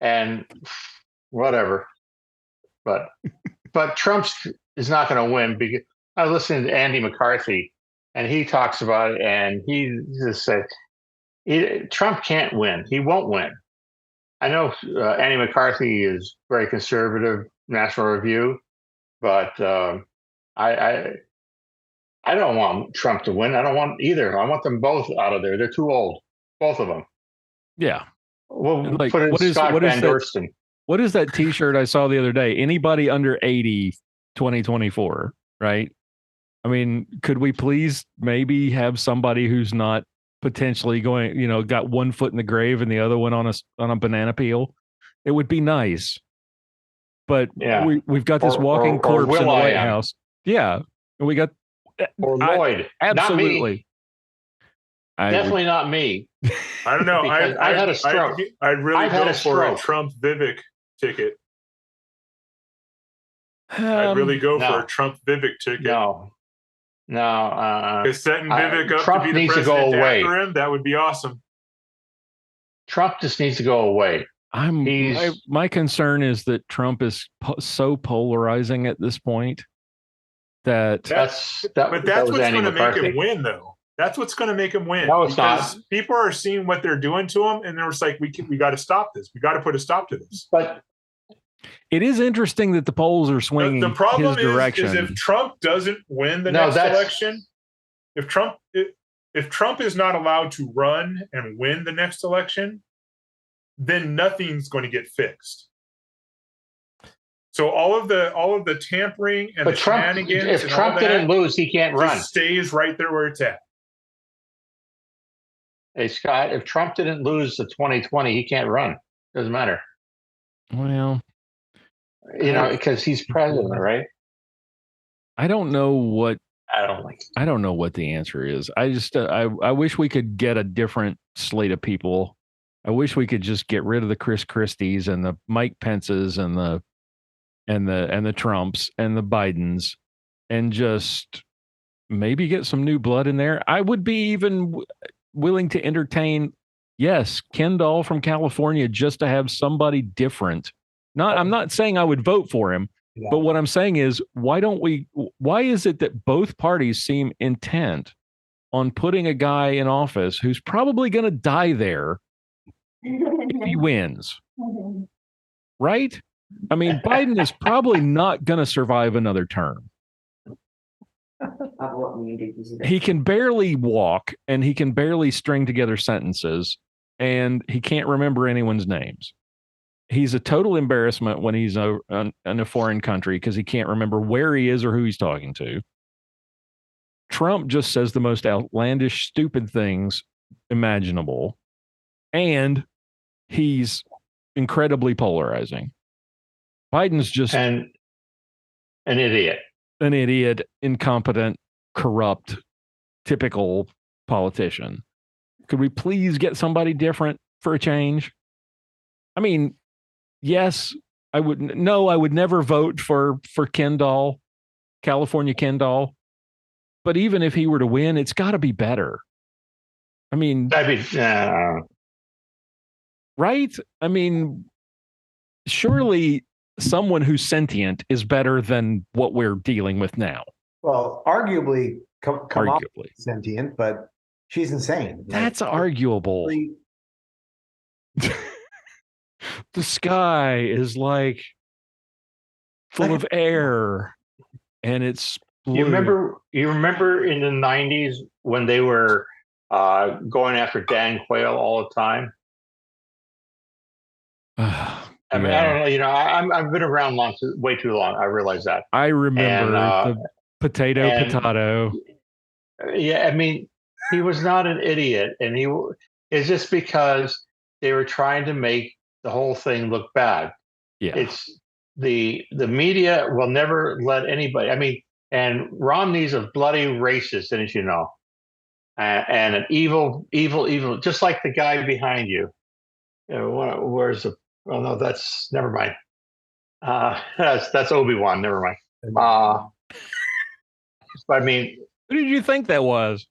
and whatever. But Trump is not going to win because I listened to Andy McCarthy, and he talks about it, and he just said Trump can't win. He won't win. I know Andy McCarthy is very conservative, National Review, but I don't want Trump to win. I don't want either. I want them both out of there. They're too old, both of them. Yeah. We'll Like, put in Scott Van Dorsten. What is that T-shirt I saw the other day? Anybody under 80, 2024, right? I mean, could we please maybe have somebody who's not potentially going, got one foot in the grave and the other one on a banana peel? It would be nice. But Yeah. we've got this walking corpse in the White House. Yeah. And we got or Lloyd. Absolutely. Not me. Definitely not me. I don't know. Because I've had a stroke. I'd really I've had go a for a stroke. Trump Vivek ticket. I'd really go for a Trump Vivek ticket. No. Because setting Vivek up Trump to be the needs to go president away. after him, that would be awesome. Trump just needs to go away. My concern is that Trump is so polarizing at this point that That's what's going to make him win, though. That's what's going to make him win. No, it's because not. people are seeing what they're doing to him, and they're just like, we got to stop this. We got to put a stop to this. But it is interesting that the polls are swinging the problem his direction. is if Trump doesn't win the next election, if Trump is not allowed to run and win the next election, then nothing's going to get fixed. So all of the tampering and the shenanigans. If and Trump all that didn't lose, he can't run. just stays right there where it's at. Hey Scott, if Trump didn't lose the 2020, he can't run. Doesn't matter. Well, because he's president, right? I don't know what I don't like. I don't know what the answer is. I just I wish we could get a different slate of people. I wish we could just get rid of the Chris Christies and the Mike Pences and the Trumps and the Bidens and just maybe get some new blood in there. I would be even willing to entertain, yes, Kendall from California, just to have somebody different. I'm not saying I would vote for him, but what I'm saying is, why is it that both parties seem intent on putting a guy in office who's probably going to die there if he wins? Right? I mean, Biden is probably not going to survive another term. He can barely walk and he can barely string together sentences and he can't remember anyone's names. He's a total embarrassment when he's in a foreign country because he can't remember where he is or who he's talking to. Trump just says the most outlandish, stupid things imaginable. And he's incredibly polarizing. Biden's just an idiot. An idiot, incompetent, corrupt, typical politician. Could we please get somebody different for a change? I mean, yes, I would never vote for Kendall, California Kendall. But even if he were to win, it's got to be better. I mean, right? I mean, surely someone who's sentient is better than what we're dealing with now. Well, arguably, Kamala is sentient, but she's insane. That's arguable. the sky is like full of air, and it's blue. You remember in the 90s when they were going after Dan Quayle all the time? I mean, I don't know. You know, I've been around way too long. I realize that. I remember the potato. Yeah, I mean, he was not an idiot, and it's just because they were trying to make the whole thing look bad. Yeah, it's the media will never let anybody. I mean, and Romney's a bloody racist, didn't you know? And an evil, just like the guy behind you. You know, where's the? Oh no, that's never mind. That's Obi-Wan. Never mind. I mean, who did you think that was?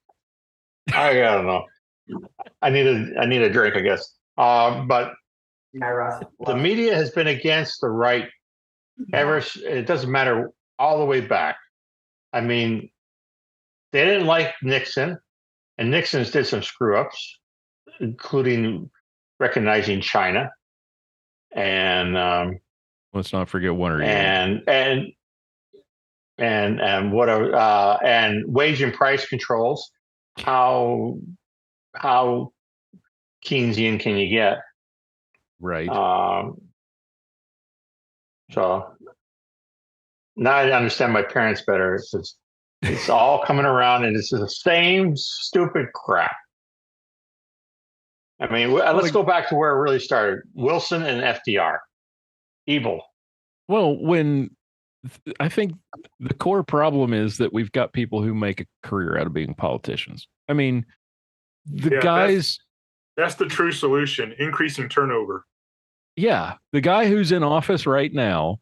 I don't know. I need a drink, I guess. But the media has been against the right ever. It doesn't matter all the way back. I mean, they didn't like Nixon, and Nixon's did some screw ups, including recognizing China. And let's not forget Watergate. And whatever, and wage and price controls. How Keynesian can you get? Right. So now I understand my parents better. It's all coming around, and it's the same stupid crap. I mean, let's go back to where it really started. Wilson and FDR. Evil. Well, I think the core problem is that we've got people who make a career out of being politicians. I mean, guys... That's the true solution, increasing turnover. Yeah. The guy who's in office right now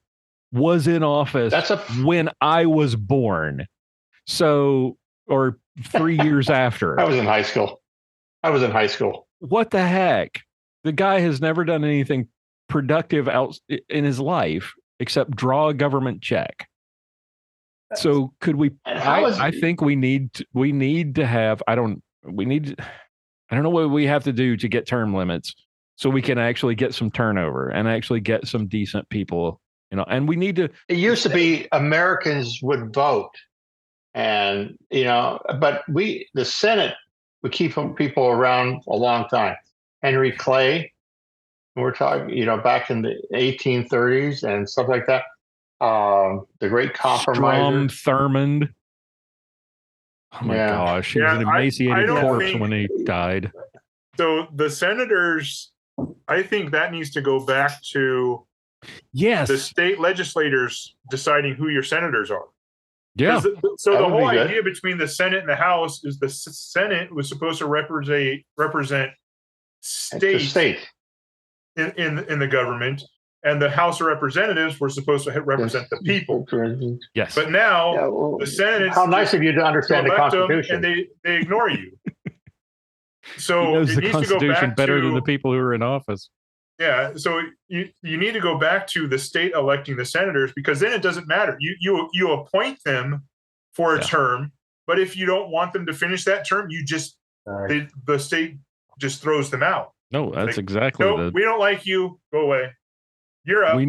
was in office when I was born. So, or 3 years after. I was in high school. What the heck? The guy has never done anything productive in his life except draw a government check. So could we? I think we need to have. I don't know what we have to do to get term limits so we can actually get some turnover and actually get some decent people. You know, and we need to. It used to be Americans would vote, and but the Senate would keep people around a long time. Henry Clay. We're talking, back in the 1830s and stuff like that. The Great Compromiser. Thurmond. Oh my gosh, he was an emaciated corpse when he died. So the senators, I think that needs to go back to the state legislators deciding who your senators are. Yeah. So the whole idea between the Senate and the House is the Senate was supposed to represent states in the government, and the House of Representatives were supposed to represent the people. Yes. But now the Senate. How nice of you to understand the Constitution. And they ignore you. So he knows it the needs Constitution to go back better than the people who are in office. Yeah. So you need to go back to the state electing the senators, because then it doesn't matter. You appoint them for a term, but if you don't want them to finish that term, you just the state just throws them out. No, that's exactly. No, we don't like you. Go away. You're up. We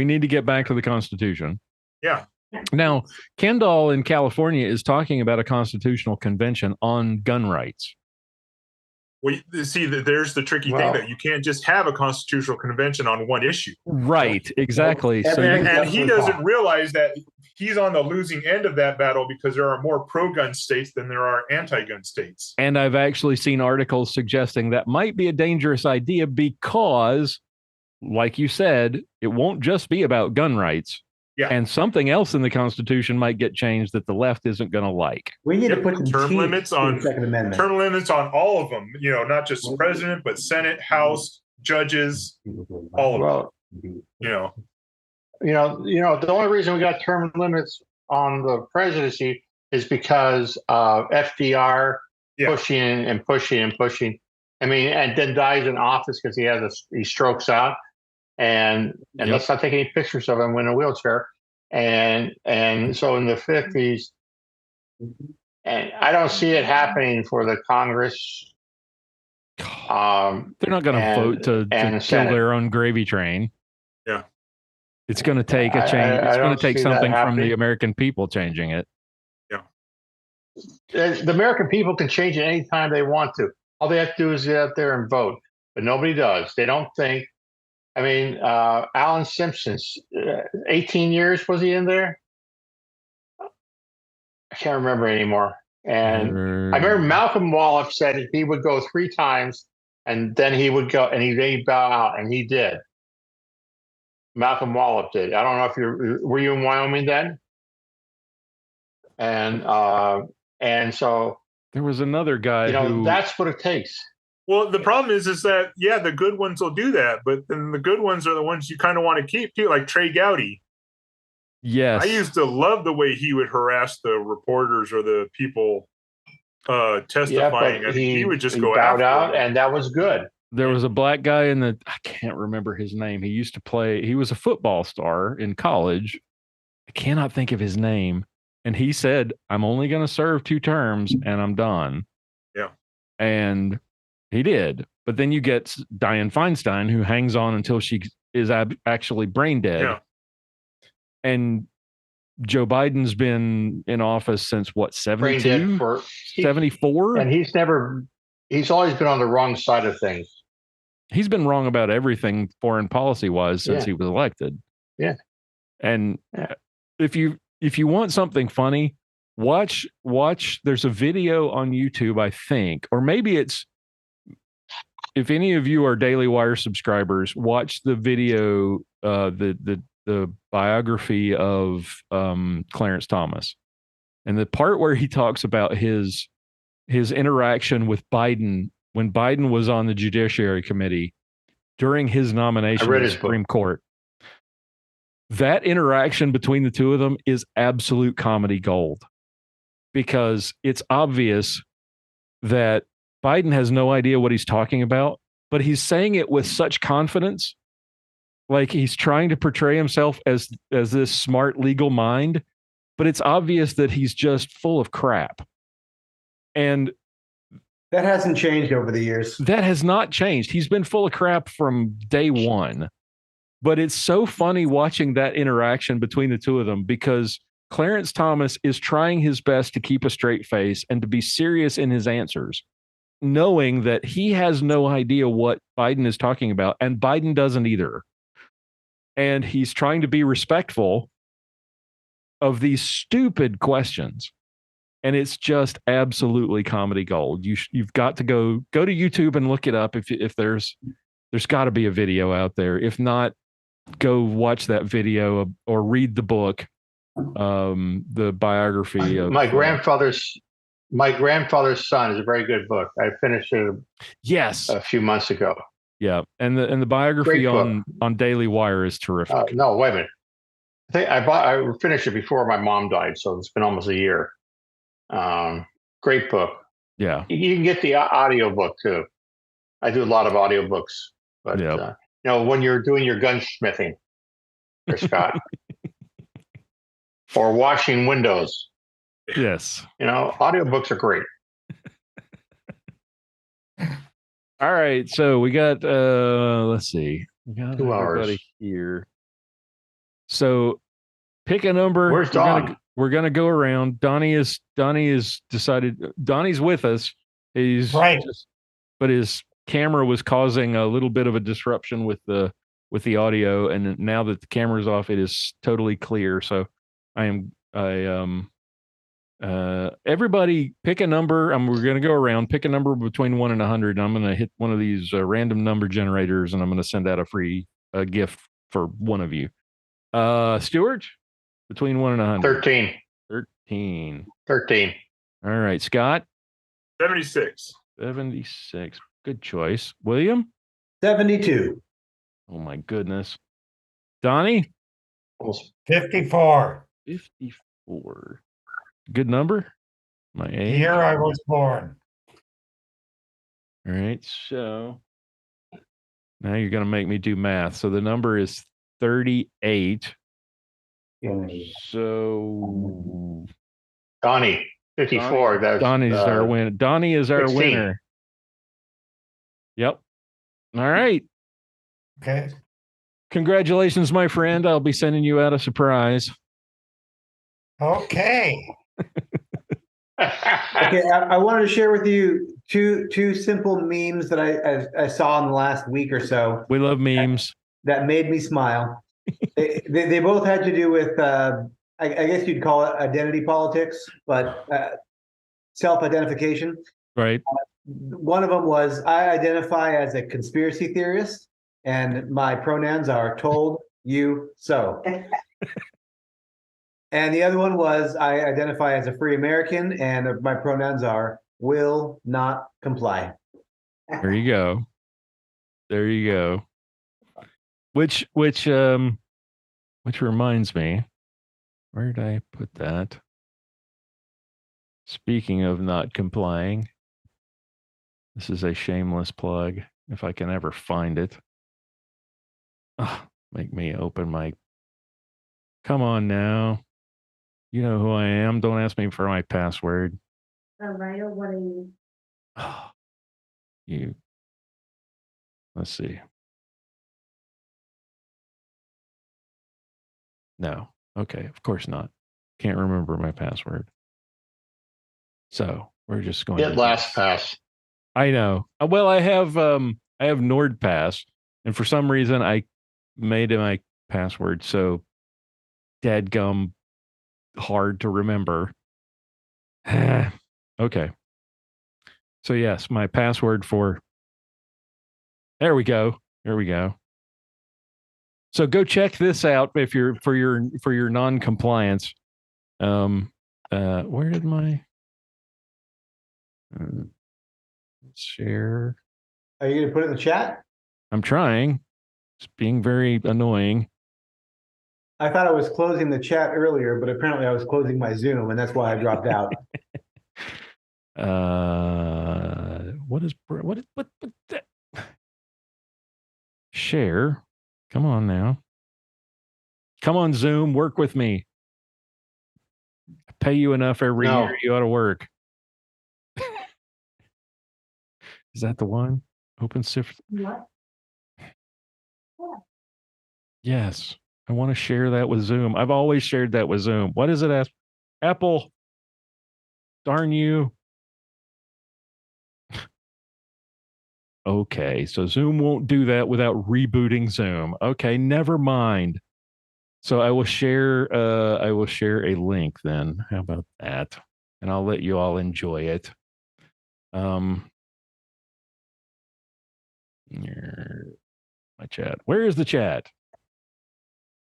need to get back to the Constitution. Yeah. Now, Kendall in California is talking about a constitutional convention on gun rights. Well, see, there's the tricky thing that you can't just have a constitutional convention on one issue. Right. Exactly. And he doesn't realize that he's on the losing end of that battle, because there are more pro-gun states than there are anti-gun states. And I've actually seen articles suggesting that might be a dangerous idea because, like you said, it won't just be about gun rights. Yeah. And something else in the Constitution might get changed that the left isn't going to like. We need to put term limits on term limits on all of them. Not just the president, but Senate, House, judges, all of them. The only reason we got term limits on the presidency is because of FDR pushing and pushing and pushing. I mean, and then dies in office because he strokes out. And let's not take any pictures of him in a wheelchair. And so in the 50s, and I don't see it happening for the Congress They're not going to vote to kill Senate. their own gravy train. Yeah. It's going to take a change. It's going to take something from the happening. American people changing it. Yeah. The American people can change it anytime they want to. All they have to do is get out there and vote. But nobody does. They don't think. I mean, Alan Simpson's 18 years was he in there? I can't remember anymore. And I remember Malcolm Wallop said he would go 3 times, and then he would go and he'd bow out, and he did. Malcolm Wallop did. I don't know if were you in Wyoming then? And so there was another guy who that's what it takes. Well, the problem is that the good ones will do that, but then the good ones are the ones you kind of want to keep too, like Trey Gowdy. Yes, I used to love the way he would harass the reporters or the people testifying. Yeah, he would just go bowed after out, them. and that was good. There was a black guy I can't remember his name. He used to play, he was a football star in college. I cannot think of his name. And he said, I'm only going to serve 2 terms and I'm done. Yeah. And he did. But then you get Diane Feinstein, who hangs on until she is actually brain dead. Yeah. And Joe Biden's been in office since what, 72? 74? And he's always been on the wrong side of things. He's been wrong about everything foreign policy wise since he was elected. Yeah. And if you want something funny, watch there's a video on YouTube, I think, or maybe it's, if any of you are Daily Wire subscribers, watch the video, the biography of Clarence Thomas, and the part where he talks about his interaction with Biden when Biden was on the Judiciary Committee during his nomination to the Supreme Court. That interaction between the two of them is absolute comedy gold, because it's obvious that Biden has no idea what he's talking about, but he's saying it with such confidence. Like he's trying to portray himself as this smart legal mind, but it's obvious that he's just full of crap. And that hasn't changed over the years. That has not changed. He's been full of crap from day one. But it's so funny watching that interaction between the two of them, because Clarence Thomas is trying his best to keep a straight face and to be serious in his answers, knowing that he has no idea what Biden is talking about, and Biden doesn't either. And he's trying to be respectful of these stupid questions. And it's just absolutely comedy gold. You've got to go to YouTube and look it up. If there's got to be a video out there. If not, go watch that video or read the book, the biography of my grandfather's son is a very good book. I finished it a few months ago. Yeah, and the biography on Daily Wire is terrific. No, wait a minute. I finished it before my mom died, so it's been almost a year. Great book. Yeah, you can get the audio book too. I do a lot of audiobooks, but when you're doing your gunsmithing, Scott, or washing windows, yes, audiobooks are great. All right, so we got let's see, we got 2 everybody hours here. So pick a number. Where's Don? We're gonna go around. Donny is decided. Donny's with us. He's right, but his camera was causing a little bit of a disruption with the audio, and now that the camera's off, it is totally clear. So everybody pick a number. We're gonna go around. Pick a number between 1 and 100. And I'm gonna hit one of these random number generators, and I'm gonna send out a free gift for one of you. Stuart. Between 1 and 100. 13. All right, Scott. 76. 76. Good choice. William. 72. Oh my goodness. Donny. 54. 54. Good number. My age. Year I was born. All right, so now you're gonna make me do math. So the number is 38. So Donny, 54. Donny's our winner. Donny is our 16. winner. Yep. All right. Okay. Congratulations, my friend. I'll be sending you out a surprise. Okay. Okay, I wanted to share with you two simple memes that I saw in the last week or so. We love memes. That made me smile. they both had to do with, I guess you'd call it identity politics, but self-identification. Right. One of them was, I identify as a conspiracy theorist, and my pronouns are told, you, so. And the other one was, I identify as a free American, and my pronouns are will not comply. There you go. There you go. Which reminds me, where did I put that? Speaking of not complying, this is a shameless plug, if I can ever find it. Oh, make me open my... Come on now. You know who I am. Don't ask me for my password. Rhino, what are you? Oh, you. Let's see. No. Okay. Of course not. Can't remember my password. So we're just going Get LastPass. I know. Well, I have NordPass, and for some reason I made my password so dadgum hard to remember. Okay. So yes, my password for... There we go. There we go. So go check this out if you're for your non-compliance. Where did my share? Are you going to put it in the chat? I'm trying. It's being very annoying. I thought I was closing the chat earlier, but apparently I was closing my Zoom, and that's why I dropped out. What that? Share. Come on now. Come on, Zoom. Work with me. I pay you enough every year. You ought to work. Is that the one? Open Sift. What? Yeah. Yes. I want to share that with Zoom. I've always shared that with Zoom. What is it? Apple. Darn you. Okay, so Zoom won't do that without rebooting Zoom. Okay, never mind. So I will share a link then. How about that? And I'll let you all enjoy it. My chat. Where is the chat?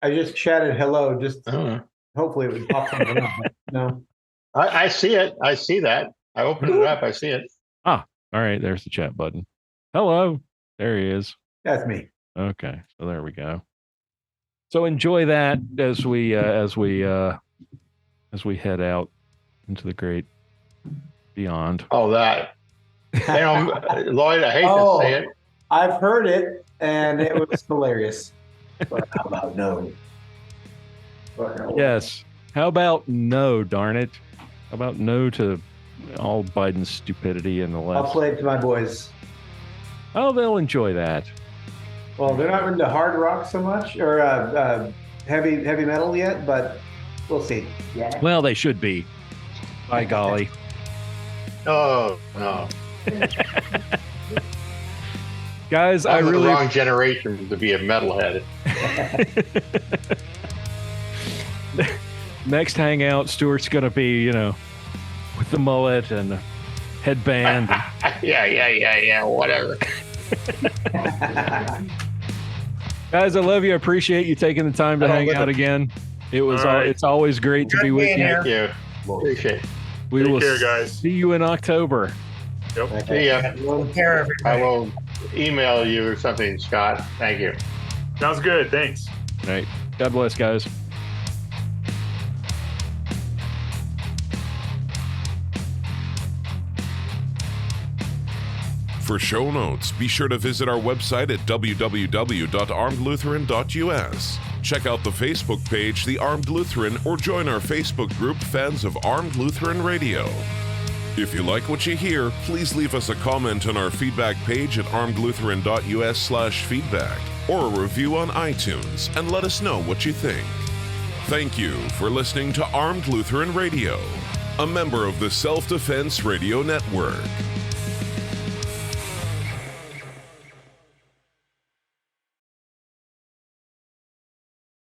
I just chatted hello. Just hopefully it would pop something up. No. I see it. I see that. I opened it up. I see it. Ah, all right. There's the chat button. Hello. There he is. That's me. Okay. So there we go. So enjoy that as we head out into the great beyond. Oh, that. Lloyd, I hate to say it. I've heard it, and it was hilarious. But how about no? Yes. How about no, darn it? How about no to all Biden's stupidity and the left? I'll play it to my boys. Oh, they'll enjoy that. Well, they're not into hard rock so much, or heavy metal yet, but we'll see. Yeah. Well, they should be. By golly. Oh, no. Guys, I'm I really... the wrong generation to be a metalhead. Next hangout, Stuart's going to be, with the mullet and the headband. Yeah, whatever. Guys, I love you. I appreciate you taking the time to hang out again. It's always great to be with you. Thank you. Appreciate it. We will care, guys. See you in October. Yep. See ya. Take care, everybody. I will email you or something, Scott. Thank you. Sounds good. Thanks. All right. God bless, guys. For show notes, be sure to visit our website at www.armedlutheran.us. Check out the Facebook page, The Armed Lutheran, or join our Facebook group, Fans of Armed Lutheran Radio. If you like what you hear, please leave us a comment on our feedback page at armedlutheran.us/feedback or a review on iTunes and let us know what you think. Thank you for listening to Armed Lutheran Radio, a member of the Self-Defense Radio Network.